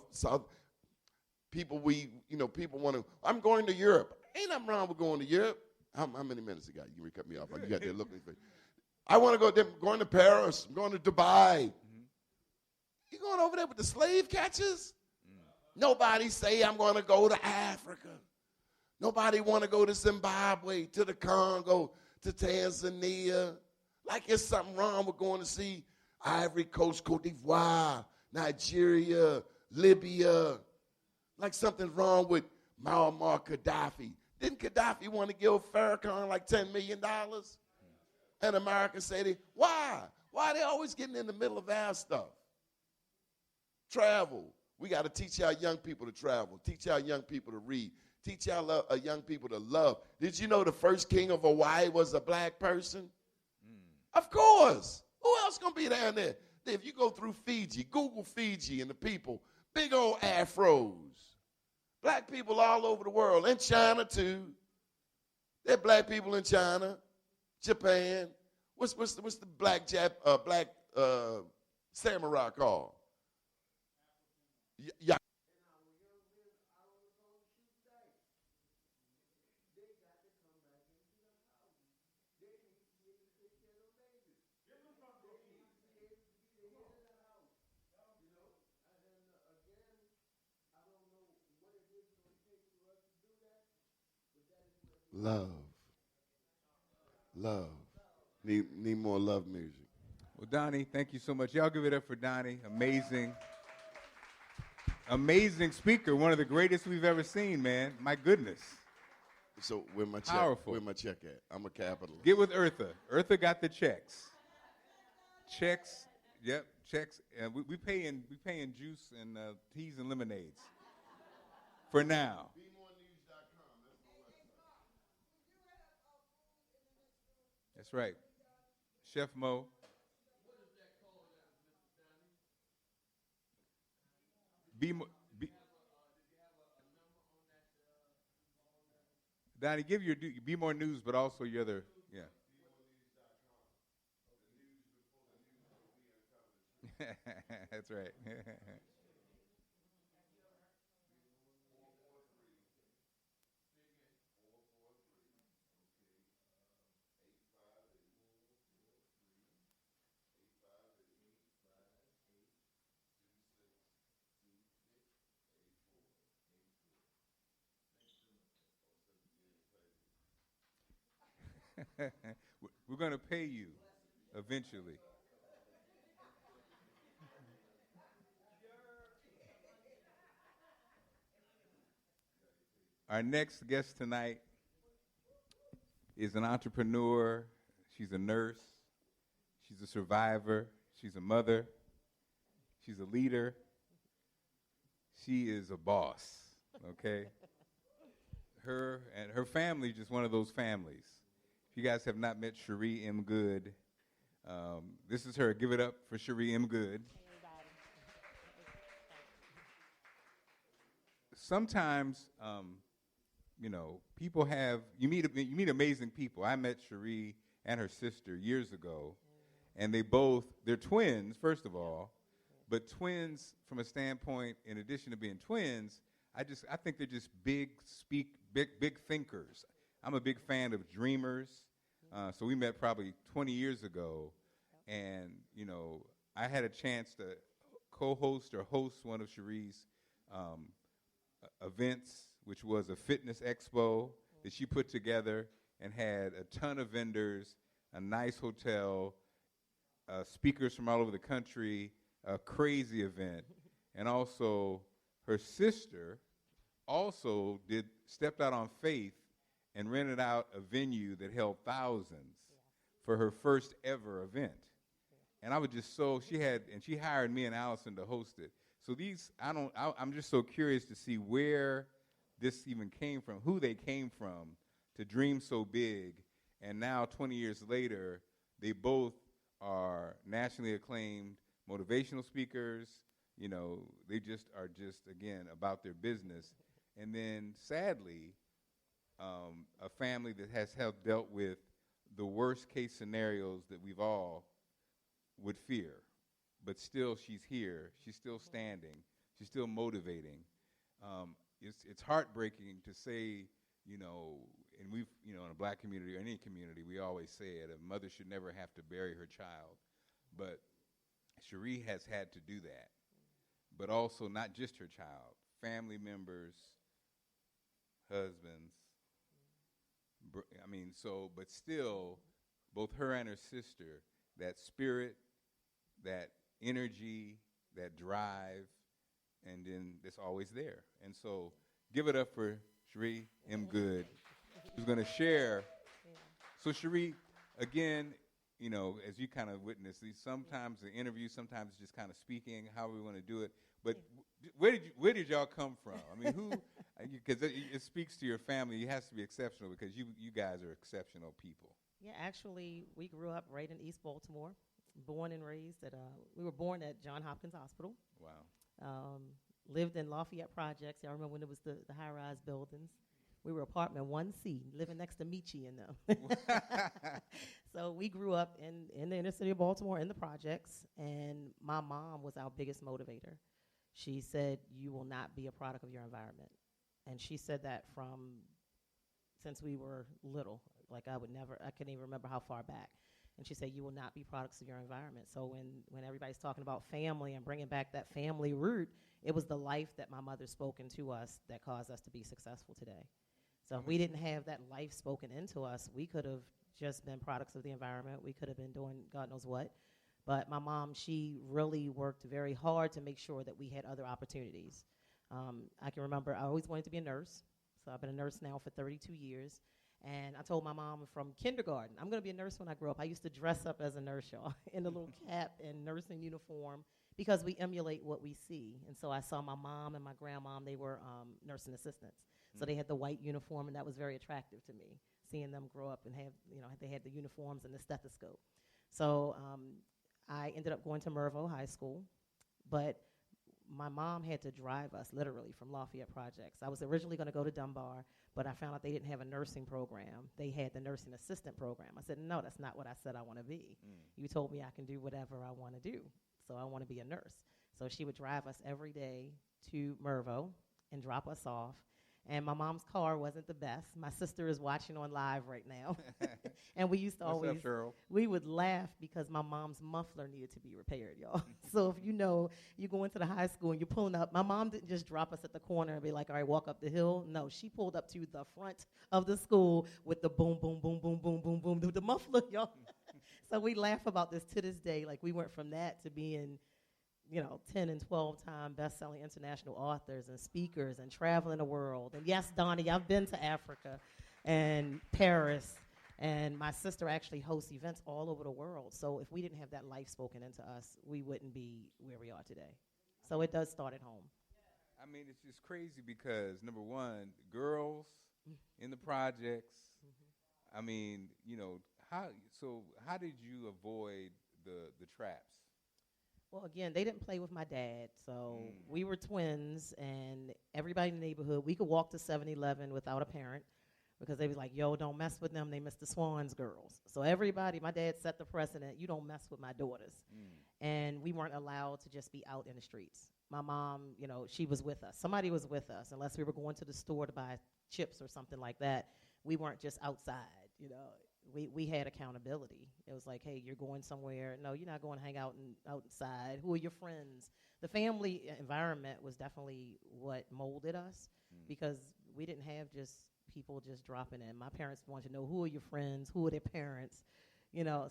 People people want to, I'm going to Europe. Ain't nothing wrong with going to Europe. How many minutes you got? You can cut me off. You got that look in your face. I want to go there. I'm going to Paris. I'm going to Dubai. You going over there with the slave catchers? Nobody say I'm going to go to Africa. Nobody want to go to Zimbabwe, to the Congo, to Tanzania. Like there's something wrong with going to see Ivory Coast, Cote d'Ivoire, Nigeria, Libya. Like something's wrong with Muammar Gaddafi. Didn't Gaddafi want to give Farrakhan like $10 million? And Americans say, why? Why are they always getting in the middle of our stuff? Travel. We got to teach our young people to travel. Teach our young people to read. Teach our young people to love. Did you know the first king of Hawaii was a black person? Of course. Who else going to be down there? If you go through Fiji, Google Fiji and the people, big old afros. Black people all over the world, in China too. There are black people in China, Japan. What's the black samurai called? Yeah. Love. Love. Need more love music. Well, Doni, thank you so much. Y'all give it up for Doni. Amazing speaker. One of the greatest we've ever seen, man. My goodness. So where my check? Powerful. Where my check at? I'm a capitalist. Get with Ertha. Ertha got the checks. Checks. Yep. Checks. And we paying juice and teas and lemonades. For now. That's right. Chef Mo. Donnie, give your Be More News, but also your other, yeah. That's right. We're going to pay you eventually. Our next guest tonight is an entrepreneur. She's a nurse. She's a survivor. She's a mother. She's a leader. She is a boss, okay? Her family is just one of those families. If you guys have not met Chere M Goode, this is her. Give it up for Chere M Goode. Sometimes, people have, you meet amazing people. I met Chere and her sister years ago, and they're twins, first of all, but twins from a standpoint, in addition to being twins, I think they're just big thinkers. I'm a big fan of dreamers. So we met probably 20 years ago, and, I had a chance to co-host or host one of Chere's events, which was a fitness expo that she put together and had a ton of vendors, a nice hotel, speakers from all over the country, a crazy event. And also her sister also stepped out on faith and rented out a venue that held thousands for her first ever event. And I was just she hired me and Allison to host it. So I'm just so curious to see where this even came from, who they came from to dream so big. And now 20 years later, they both are nationally acclaimed motivational speakers. They just are again, about their business. And then sadly, a family that has dealt with the worst case scenarios that we've all would fear. But still, she's here. She's still standing. She's still motivating. It's heartbreaking to say, and we've, in a black community or any community, we always say it, a mother should never have to bury her child. But Chere has had to do that. But also not just her child, family members, husbands. But still, both her and her sister, that spirit, that energy, that drive, and then it's always there. And so give it up for Chere M Goode, who's going to share. So Chere, again, as you kind of witnessed, sometimes the interview, sometimes it's just kind of speaking, how we want to do it. But where did y'all come from? I mean, who? Because it speaks to your family. It has to be exceptional because you guys are exceptional people. Yeah, actually, we grew up right in East Baltimore, born and raised we were born at Johns Hopkins Hospital. Wow. Lived in Lafayette Projects. I remember when it was the high-rise buildings. We were apartment 1C, living next to Michi and them. So we grew up in the inner city of Baltimore in the projects, and my mom was our biggest motivator. She said, "You will not be a product of your environment." And she said that since we were little. Like I couldn't even remember how far back. And she said, "You will not be products of your environment." So when everybody's talking about family and bringing back that family root, it was the life that my mother spoke into us that caused us to be successful today. So if we didn't have that life spoken into us, we could have just been products of the environment. We could have been doing God knows what. But my mom, she really worked very hard to make sure that we had other opportunities. I can remember I always wanted to be a nurse. So I've been a nurse now for 32 years. And I told my mom from kindergarten, I'm going to be a nurse when I grow up. I used to dress up as a nurse, y'all, in a little cap and nursing uniform because we emulate what we see. And so I saw my mom and my grandmom, they were nursing assistants. So they had the white uniform, and that was very attractive to me, seeing them grow up and have, they had the uniforms and the stethoscope. So I ended up going to Mervo High School, but my mom had to drive us literally from Lafayette Projects. I was originally going to go to Dunbar, but I found out they didn't have a nursing program. They had the nursing assistant program. I said, no, that's not what I said I want to be. You told me I can do whatever I want to do, so I want to be a nurse. So she would drive us every day to Mervo and drop us off. And my mom's car wasn't the best. My sister is watching on live right now. And we used to What's up, Cheryl? we would laugh because my mom's muffler needed to be repaired, y'all. So if you go into the high school and you're pulling up, my mom didn't just drop us at the corner and be like, all right, walk up the hill. No, she pulled up to the front of the school with the boom, boom, boom, boom, boom, boom, boom, with the muffler, y'all. So we laugh about this to this day. Like we went from that to being 10 and 12-time best-selling international authors and speakers and traveling the world. And yes, Doni, I've been to Africa and Paris, and my sister actually hosts events all over the world. So if we didn't have that life spoken into us, we wouldn't be where we are today. So it does start at home. I mean, it's just crazy because, number one, girls in the projects, I mean, how did you avoid the traps? Well, again, they didn't play with my dad, so we were twins, and everybody in the neighborhood, we could walk to 7-Eleven without a parent because they was like, yo, don't mess with them. They Mr. Swan's girls. So everybody, my dad set the precedent, you don't mess with my daughters. And we weren't allowed to just be out in the streets. My mom, she was with us. Somebody was with us, unless we were going to the store to buy chips or something like that. We weren't just outside, We had accountability. It was like, hey, you're going somewhere. No, you're not going to hang out outside. Who are your friends? The family environment was definitely what molded us because we didn't have just people just dropping in. My parents wanted to know who are your friends, who are their parents,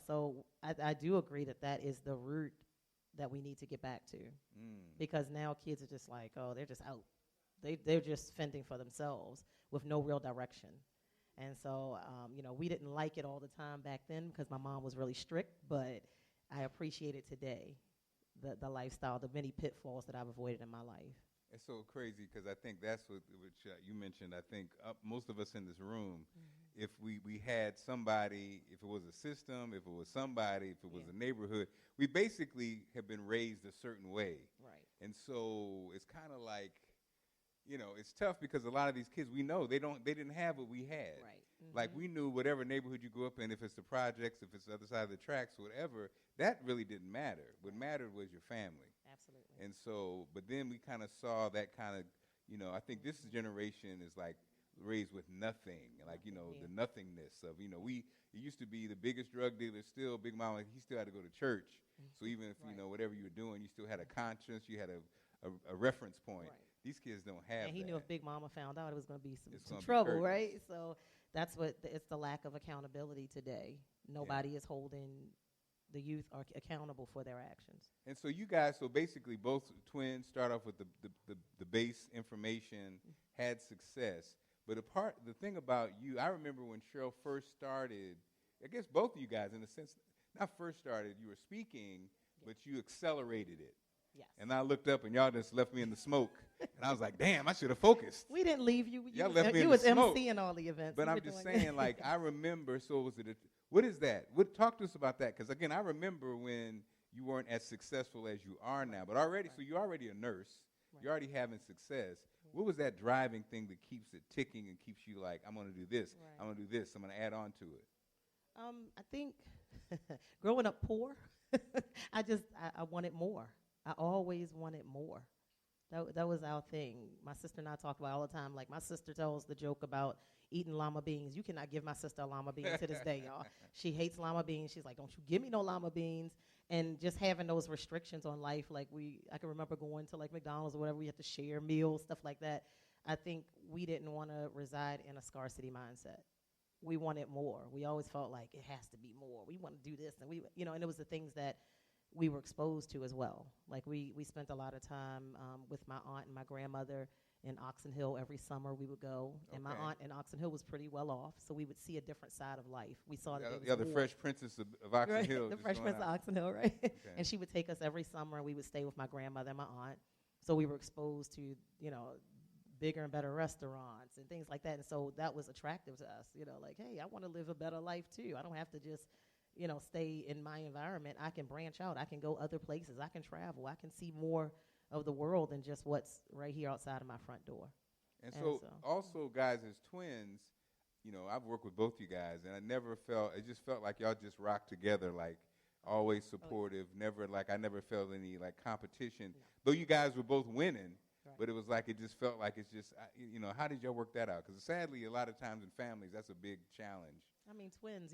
So I do agree that is the root that we need to get back to because now kids are just like, oh, they're just out. They're just fending for themselves with no real direction. And so, we didn't like it all the time back then because my mom was really strict, but I appreciate it today, the lifestyle, the many pitfalls that I've avoided in my life. It's so crazy because I think that's what you mentioned. I think most of us in this room, if we had somebody, if it was a system, if it was somebody, if it was a neighborhood, we basically have been raised a certain way. Right. And so it's kind of like, it's tough because a lot of these kids, we know they didn't have what we had. Right. Like we knew whatever neighborhood you grew up in, if it's the projects, if it's the other side of the tracks, whatever, that really didn't matter. What mattered was your family. Absolutely. And so, but then we kind of saw that kind of, I think this generation is like raised with nothing, like, the nothingness of, it used to be the biggest drug dealer, still Big Mama, he still had to go to church. So even if, whatever you were doing, you still had a conscience, you had a reference point. Right. These kids don't have and he that. knew if Big Mama found out, it was going to be some be trouble, curtains. right? So that's it's the lack of accountability today. Nobody is holding the youth are accountable for their actions. And so you guys, basically both twins start off with the base information, had success. But the thing about you, I remember when Cheryl first started, I guess both of you guys, in a sense, not first started, you were speaking, but you accelerated it. Yes. And I looked up, and y'all just left me in the smoke. And I was like, damn, I should have focused. We didn't leave you. Y'all left me in you the was smoke. emceeing all the events. But I'm just saying, like, I remember, what is that? Talk to us about that. Because, again, I remember when you weren't as successful as you are now. But already, so you're already a nurse. Right. You're already having success. Yeah. What was that driving thing that keeps it ticking and keeps you like, I'm going to do this, I'm going to do this, I'm going to add on to it? I think growing up poor, I wanted more. I always wanted more. That was our thing. My sister and I talk about all the time. Like, my sister tells the joke about eating llama beans. You cannot give my sister a llama bean to this day, y'all. She hates llama beans. She's like, don't you give me no llama beans. And just having those restrictions on life, like I can remember going to like McDonald's or whatever, we had to share meals, stuff like that. I think we didn't want to reside in a scarcity mindset. We wanted more. We always felt like it has to be more. We want to do this, and and it was the things that we were exposed to as well. Like we spent a lot of time with my aunt and my grandmother in Oxon Hill. Every summer we would go, and my aunt in Oxon Hill was pretty well off, so we would see a different side of life. We saw the Fresh Princess of Oxon right, Hill. the Fresh Prince of Oxon Hill, right? Okay. And she would take us every summer, and we would stay with my grandmother and my aunt. So we were exposed to, bigger and better restaurants and things like that. And so that was attractive to us, like, hey, I want to live a better life too. I don't have to just, stay in my environment. I can branch out. I can go other places. I can travel. I can see more of the world than just what's right here outside of my front door. And so also, guys, as twins, I've worked with both you guys, and it just felt like y'all just rocked together, like always supportive, I never felt any like competition. No. Though you guys were both winning, right. But it was like, it just felt like it's just, how did y'all work that out? Because sadly, a lot of times in families, that's a big challenge. I mean, twins,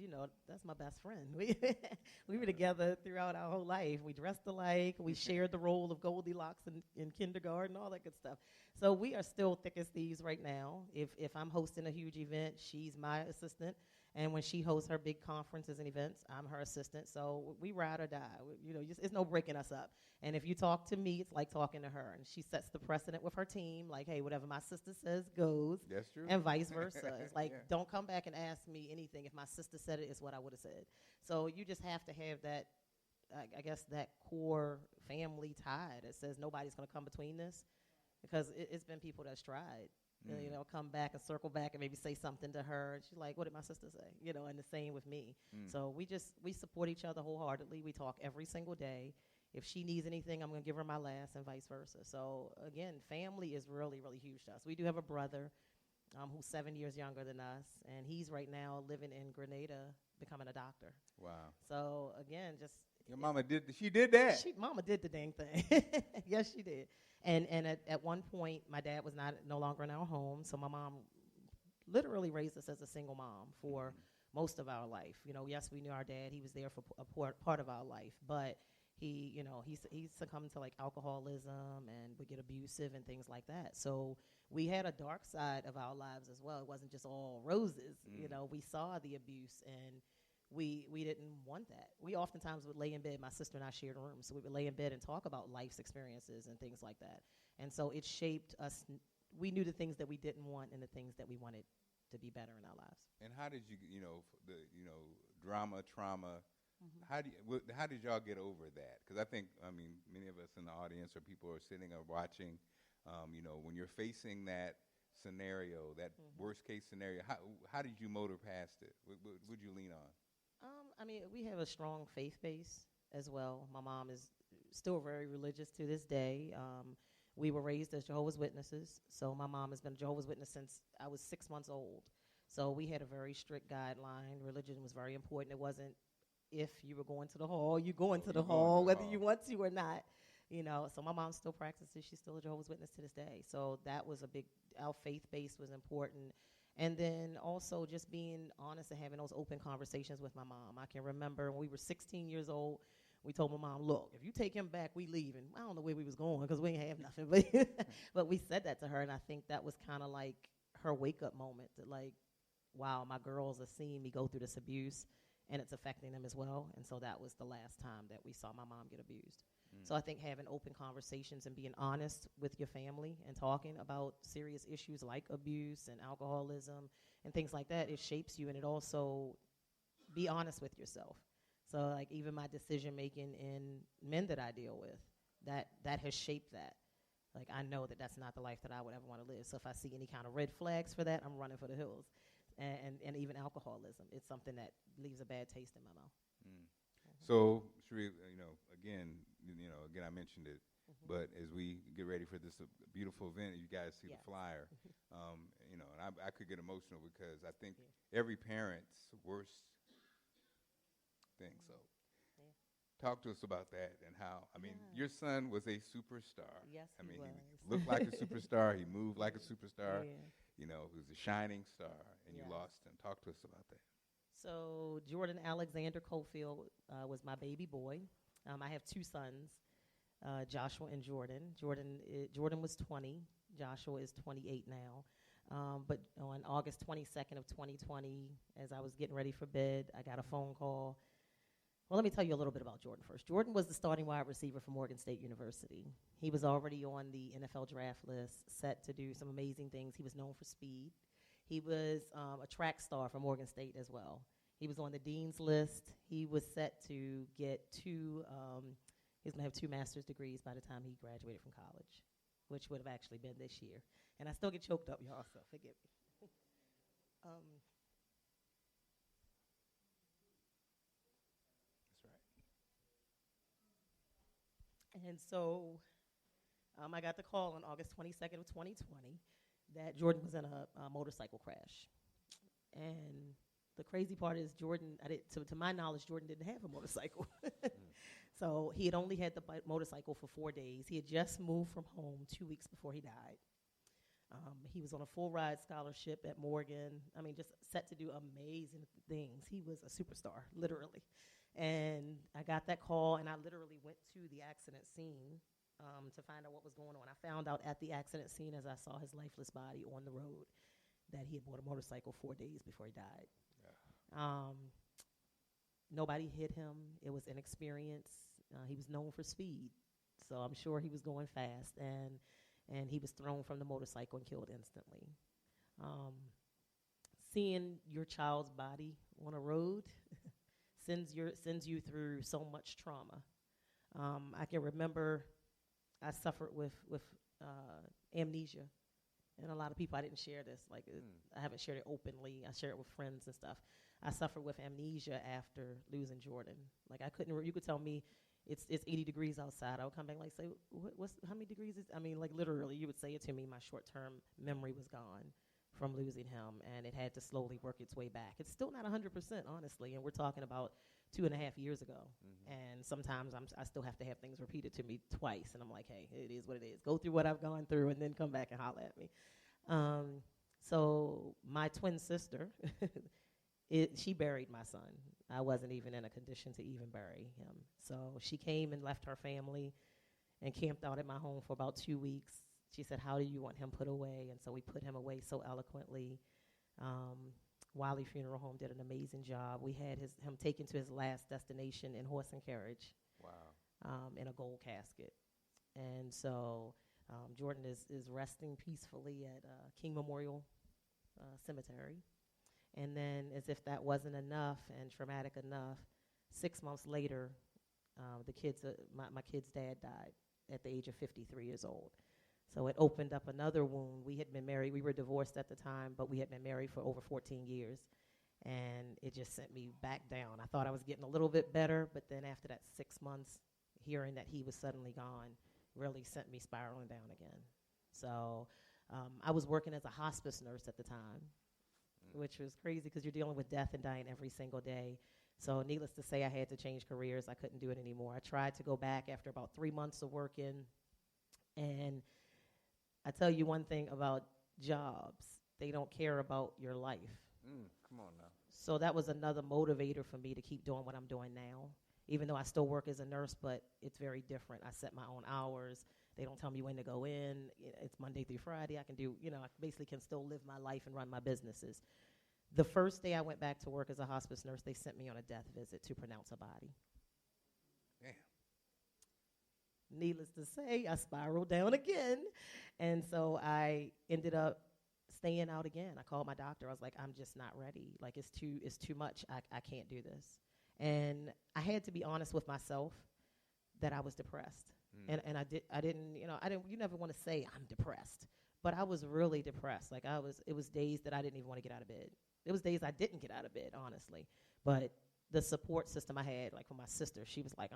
that's my best friend. We were together throughout our whole life. We dressed alike. We shared the role of Goldilocks in kindergarten, all that good stuff. So we are still thick as thieves right now. If I'm hosting a huge event, she's my assistant. And when she hosts her big conferences and events, I'm her assistant. So we ride or die. It's no breaking us up. And if you talk to me, it's like talking to her. And she sets the precedent with her team, like, hey, whatever my sister says goes. That's true. And vice versa. It's like, don't come back and ask me anything. If my sister said it, it's what I would have said. So you just have to have that, I guess, that core family tie that says nobody's going to come between this. Because it's been people that's tried. Come back and circle back and maybe say something to her. And she's like, what did my sister say? And the same with me. So we support each other wholeheartedly. We talk every single day. If she needs anything, I'm going to give her my last and vice versa. So, again, family is really, really huge to us. We do have a brother who's 7 years younger than us, and he's right now living in Grenada becoming a doctor. Wow. So, again, just... Your mama did that. Mama did the dang thing. Yes, she did. And at one point, my dad was no longer in our home, so my mom literally raised us as a single mom for most of our life. Yes, we knew our dad. He was there for a part of our life, but he succumbed to like alcoholism and would get abusive and things like that. So we had a dark side of our lives as well. It wasn't just all roses. We saw the abuse, and we didn't want that. We oftentimes would lay in bed. My sister and I shared a room, so we would lay in bed and talk about life's experiences and things like that. And so it shaped us. We knew the things that we didn't want and the things that we wanted to be better in our lives. And how did you, drama, trauma? How did y'all get over that? Because I think, many of us in the audience or people are sitting or watching. When you're facing that scenario, that worst case scenario, how did you motor past it? Would you lean on? We have a strong faith base as well. My mom is still very religious to this day. We were raised as Jehovah's Witnesses, so my mom has been a Jehovah's Witness since I was 6 months old. So we had a very strict guideline. Religion was very important. It wasn't if you were going to the hall, you go into the hall, whether you want to or not. So my mom still practices. She's still a Jehovah's Witness to this day. So that was our faith base was important. And then also just being honest and having those open conversations with my mom. I can remember when we were 16 years old, we told my mom, look, if you take him back, we leaving. I don't know where we was going because we ain't have nothing. But we said that to her, and I think that was kind of like her wake-up moment that, like, wow, my girls are seeing me go through this abuse, and it's affecting them as well. And so that was the last time that we saw my mom get abused. So I think having open conversations and being honest with your family and talking about serious issues like abuse and alcoholism and things like that, it shapes you, and it also be honest with yourself. So like even my decision making in men that I deal with, that has shaped that. Like I know that that's not the life that I would ever want to live. So if I see any kind of red flags for that, I'm running for the hills. And even alcoholism, it's something that leaves a bad taste in my mouth. So, Sheree, again, I mentioned it, but as we get ready for this beautiful event, you guys see the flyer, and I could get emotional because I think every parent's worst thing. So, talk to us about that and how. Your son was a superstar. Yes, he was. He looked like a superstar. He moved like a superstar. He was a shining star, and you lost him. Talk to us about that. So Jordan Alexander Cofield was my baby boy. I have two sons. Joshua and Jordan. Jordan was 20. Joshua is 28 now. But on August 22nd of 2020, as I was getting ready for bed, I got a phone call. Well, let me tell you a little bit about Jordan first. Jordan was the starting wide receiver for Morgan State University. He was already on the NFL draft list, set to do some amazing things. He was known for speed. He was a track star for Morgan State as well. He was on the dean's list. He was set to get he was going to have 2 master's degrees by the time he graduated from college, which would have actually been this year. And I still get choked up, y'all, so forgive me. And so I got the call on August 22nd of 2020 that Jordan was in a motorcycle crash. And the crazy part is Jordan, to my knowledge, Jordan didn't have a motorcycle. So he had only had the motorcycle for 4 days. He had just moved from home 2 weeks before he died. He was on a full ride scholarship at Morgan. I mean, just set to do amazing things. He was a superstar, literally. And I got that call, and I literally went to the accident scene to find out what was going on. I found out at the accident scene as I saw his lifeless body on the road that he had bought a motorcycle 4 days before he died. Yeah. Nobody hit him. It was inexperience. He was known for speed, so I'm sure he was going fast, and he was thrown from the motorcycle and killed instantly. Seeing your child's body on a road sends you through so much trauma. I can remember I suffered with amnesia, and a lot of people, I didn't share this. I haven't shared it openly. I share it with friends and stuff. I suffered with amnesia after losing Jordan. I couldn't. You could tell me it's 80 degrees outside. I would come back and say, how many degrees is? I mean, literally, you would say it to me. My short-term memory was gone from losing him, and it had to slowly work its way back. It's still not 100%, honestly, and we're talking about 2.5 years ago. Mm-hmm. And sometimes I still have to have things repeated to me twice, and I'm like, hey, it is what it is. Go through what I've gone through, and then come back and holler at me. So my twin sister, she buried my son. I wasn't even in a condition to even bury him. So she came and left her family and camped out at my home for about 2 weeks. She said, how do you want him put away? And so we put him away so eloquently. Wiley Funeral Home did an amazing job. We had him taken to his last destination in horse and carriage. Wow. In a gold casket. And so Jordan is resting peacefully at King Memorial Cemetery. And then, as if that wasn't enough and traumatic enough, 6 months later, my kid's dad died at the age of 53 years old. So it opened up another wound. We had been married. We were divorced at the time, but we had been married for over 14 years. And it just sent me back down. I thought I was getting a little bit better, but then after that 6 months, hearing that he was suddenly gone really sent me spiraling down again. So I was working as a hospice nurse at the time, which was crazy because you're dealing with death and dying every single day. So needless to say, I had to change careers. I couldn't do it anymore. I tried to go back after about 3 months of working, and I tell you one thing about jobs, they don't care about your life. Come on now. So that was another motivator for me to keep doing what I'm doing now, even though I still work as a nurse, but it's very different. I set my own hours. They don't tell me when to go in. It's Monday through Friday. I can do, I basically can still live my life and run my businesses. The first day I went back to work as a hospice nurse, they sent me on a death visit to pronounce a body. Damn. Needless to say, I spiraled down again. And so I ended up staying out again. I called my doctor. I was like, I'm just not ready. It's too much. I can't do this. And I had to be honest with myself that I was depressed. And I didn't, you never want to say I'm depressed, but I was really depressed. It was days that I didn't even want to get out of bed. It was days I didn't get out of bed, honestly. But the support system I had, from my sister, she was like,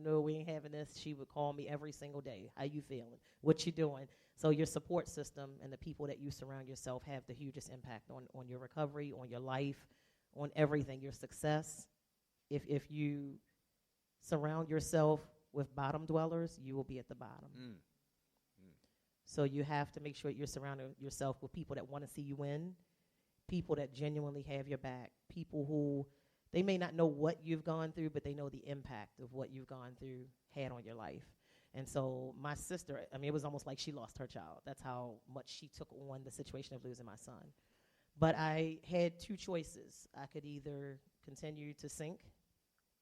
no, we ain't having this. She would call me every single day. How you feeling? What you doing? So your support system and the people that you surround yourself have the hugest impact on your recovery, on your life, on everything, your success. If you surround yourself with bottom dwellers, you will be at the bottom. So you have to make sure you're surrounding yourself with people that want to see you win, people that genuinely have your back, people who they may not know what you've gone through, but they know the impact of what you've gone through had on your life. And so my sister, I mean, it was almost like she lost her child. That's how much she took on the situation of losing my son. But I had two choices. I could either continue to sink,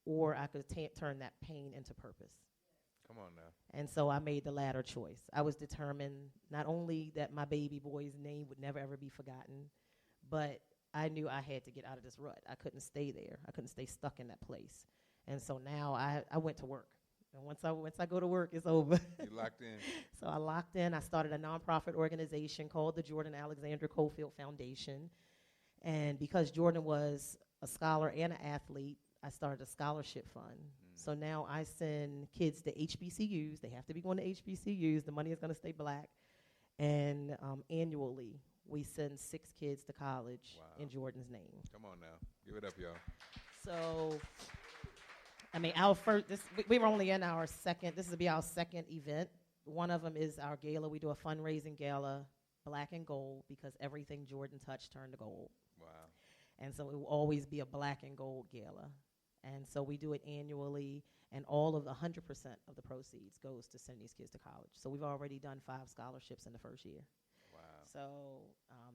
or I could turn that pain into purpose. Come on now. And so I made the latter choice. I was determined not only that my baby boy's name would never, ever be forgotten, but I knew I had to get out of this rut. I couldn't stay there. I couldn't stay stuck in that place. And so now I went to work. And once I go to work, it's over. You locked in. So I locked in. I started a nonprofit organization called the Jordan Alexander Cofield Foundation. And because Jordan was a scholar and an athlete, I started a scholarship fund. So now I send kids to HBCUs. They have to be going to HBCUs. The money is going to stay black. And annually, we send 6 kids to college in Jordan's name. Come on now. Give it up, y'all. So, I mean, our first, we were only in our second, this will be our second event. One of them is our gala. We do a fundraising gala, black and gold, because everything Jordan touched turned to gold. Wow. And so it will always be a black and gold gala. And so we do it annually, and all of the 100% of the proceeds goes to send these kids to college. So we've already done 5 scholarships in the first year. Wow. So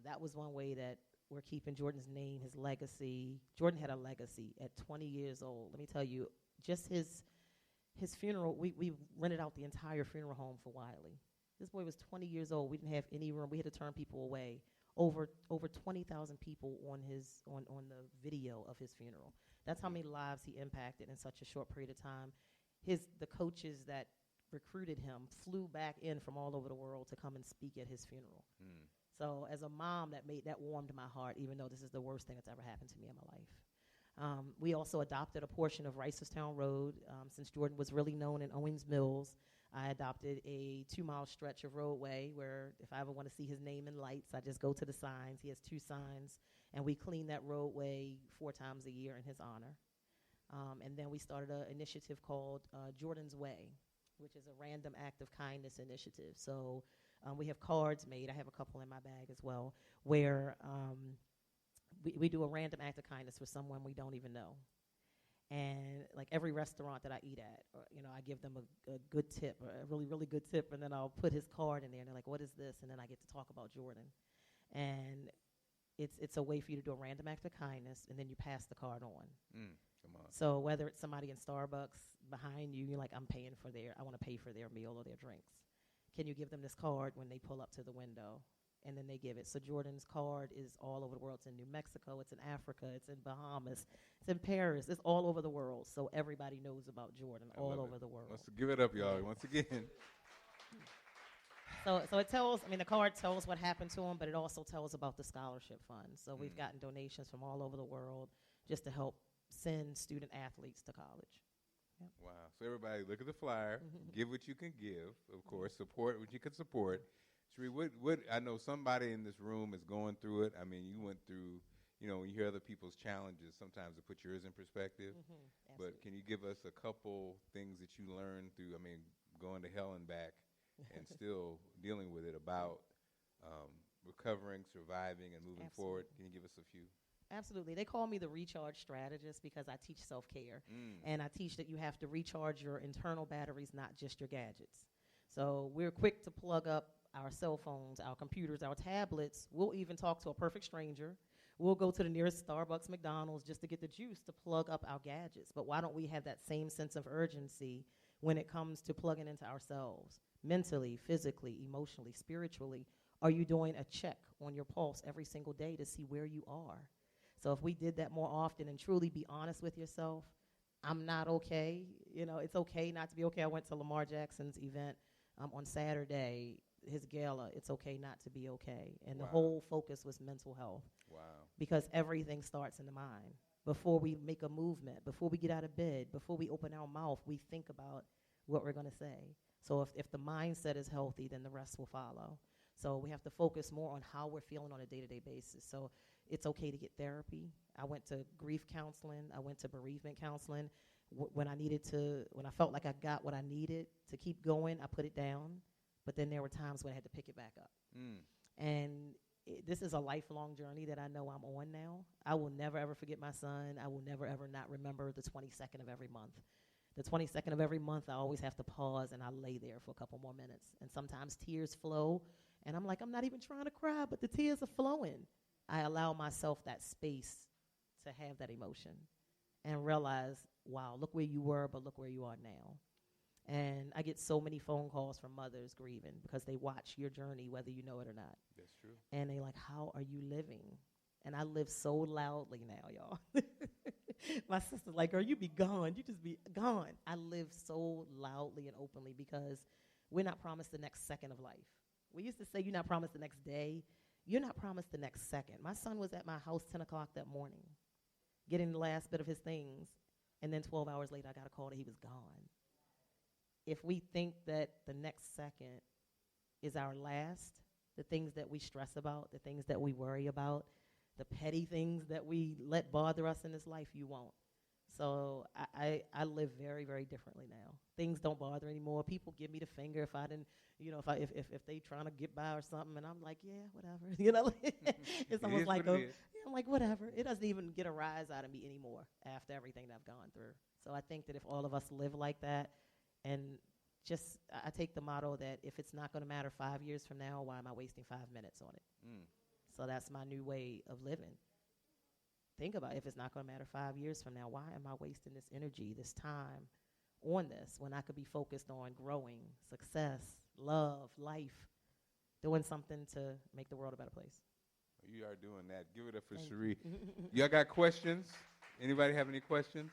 that was one way that we're keeping Jordan's name, his legacy. Jordan had a legacy at 20 years old. Let me tell you, just his funeral, we rented out the entire funeral home for Wiley. This boy was 20 years old. We didn't have any room. We had to turn people away. Over 20,000 people on the video of his funeral. That's how many lives he impacted in such a short period of time. The coaches that recruited him flew back in from all over the world to come and speak at his funeral. So as a mom, that warmed my heart, even though this is the worst thing that's ever happened to me in my life. We also adopted a portion of Ricerstown Road. Since Jordan was really known in Owings Mills, I adopted a 2-mile stretch of roadway where if I ever want to see his name in lights, I just go to the signs. He has 2 signs, and we clean that roadway 4 times a year in his honor. And then we started an initiative called Jordan's Way, which is a random act of kindness initiative. So we have cards made. I have a couple in my bag as well, where we do a random act of kindness for someone we don't even know. And like every restaurant that I eat at, I give them a good tip, or a really, really good tip, and then I'll put his card in there, and they're like, what is this? And then I get to talk about Jordan. And it's a way for you to do a random act of kindness, and then you pass the card on. Come on. So whether it's somebody in Starbucks behind you, you're like, I want to pay for their meal or their drinks. Can you give them this card when they pull up to the window? And then they give it. So Jordan's card is all over the world. It's in New Mexico. It's in Africa. It's in Bahamas. It's in Paris. It's all over the world. So everybody knows about Jordan all over the world. Let's give it up, y'all, once again. So it tells, the card tells what happened to him, but it also tells about the scholarship fund. So we've gotten donations from all over the world just to help send student athletes to college. Yep. Wow. So everybody, look at the flyer. Give what you can give, of course. Support what you can support. Sheree, what I know somebody in this room is going through it. I mean, you went through, when you hear other people's challenges, sometimes it puts yours in perspective. But can you give us a couple things that you learned through, going to hell and back and still dealing with it about recovering, surviving, and moving forward? Can you give us a few? Absolutely. They call me the recharge strategist because I teach self-care. And I teach that you have to recharge your internal batteries, not just your gadgets. So we're quick to plug up our cell phones, our computers, our tablets. We'll even talk to a perfect stranger. We'll go to the nearest Starbucks, McDonald's just to get the juice to plug up our gadgets. But why don't we have that same sense of urgency when it comes to plugging into ourselves? Mentally, physically, emotionally, spiritually. Are you doing a check on your pulse every single day to see where you are? So if we did that more often and truly be honest with yourself, I'm not okay. It's okay not to be okay. I went to Lamar Jackson's event on Saturday, his gala, It's Okay Not to Be Okay. And the whole focus was mental health. Wow. Because everything starts in the mind. Before we make a movement, before we get out of bed, before we open our mouth, we think about what we're going to say. So if the mindset is healthy, then the rest will follow. So we have to focus more on how we're feeling on a day-to-day basis. So it's okay to get therapy. I went to grief counseling. I went to bereavement counseling. When I felt like I got what I needed to keep going, I put it down. But then there were times when I had to pick it back up. And this is a lifelong journey that I know I'm on now. I will never, ever forget my son. I will never, ever not remember the 22nd of every month. the 22nd of every month, I always have to pause and I lay there for a couple more minutes. And sometimes tears flow, and I'm like, I'm not even trying to cry, but the tears are flowing. I allow myself that space to have that emotion and realize, wow, look where you were, but look where you are now. And I get so many phone calls from mothers grieving because they watch your journey, whether you know it or not. That's true. And they like, how are you living? And I live so loudly now, y'all. My sister's like, girl, you be gone. You just be gone. I live so loudly and openly because we're not promised the next second of life. We used to say you're not promised the next day. You're not promised the next second. My son was at my house 10 o'clock that morning, getting the last bit of his things, and then 12 hours later, I got a call that he was gone. If we think that the next second is our last, the things that we stress about, the things that we worry about, the petty things that we let bother us in this life, you won't. So I live very, very differently now. Things don't bother anymore. People give me the finger if I didn't, if they trying to get by or something, and I'm like, yeah, whatever. It's almost like, I'm like, whatever. It doesn't even get a rise out of me anymore after everything that I've gone through. So I think that if all of us live like that, and just, I take the motto that if it's not going to matter 5 years from now, why am I wasting 5 minutes on it? So that's my new way of living. Think about it. If it's not going to matter 5 years from now, why am I wasting this energy, this time on this when I could be focused on growing, success, love, life, doing something to make the world a better place? You are doing that. Give it up for Cherie. Y'all got questions? Anybody have any questions?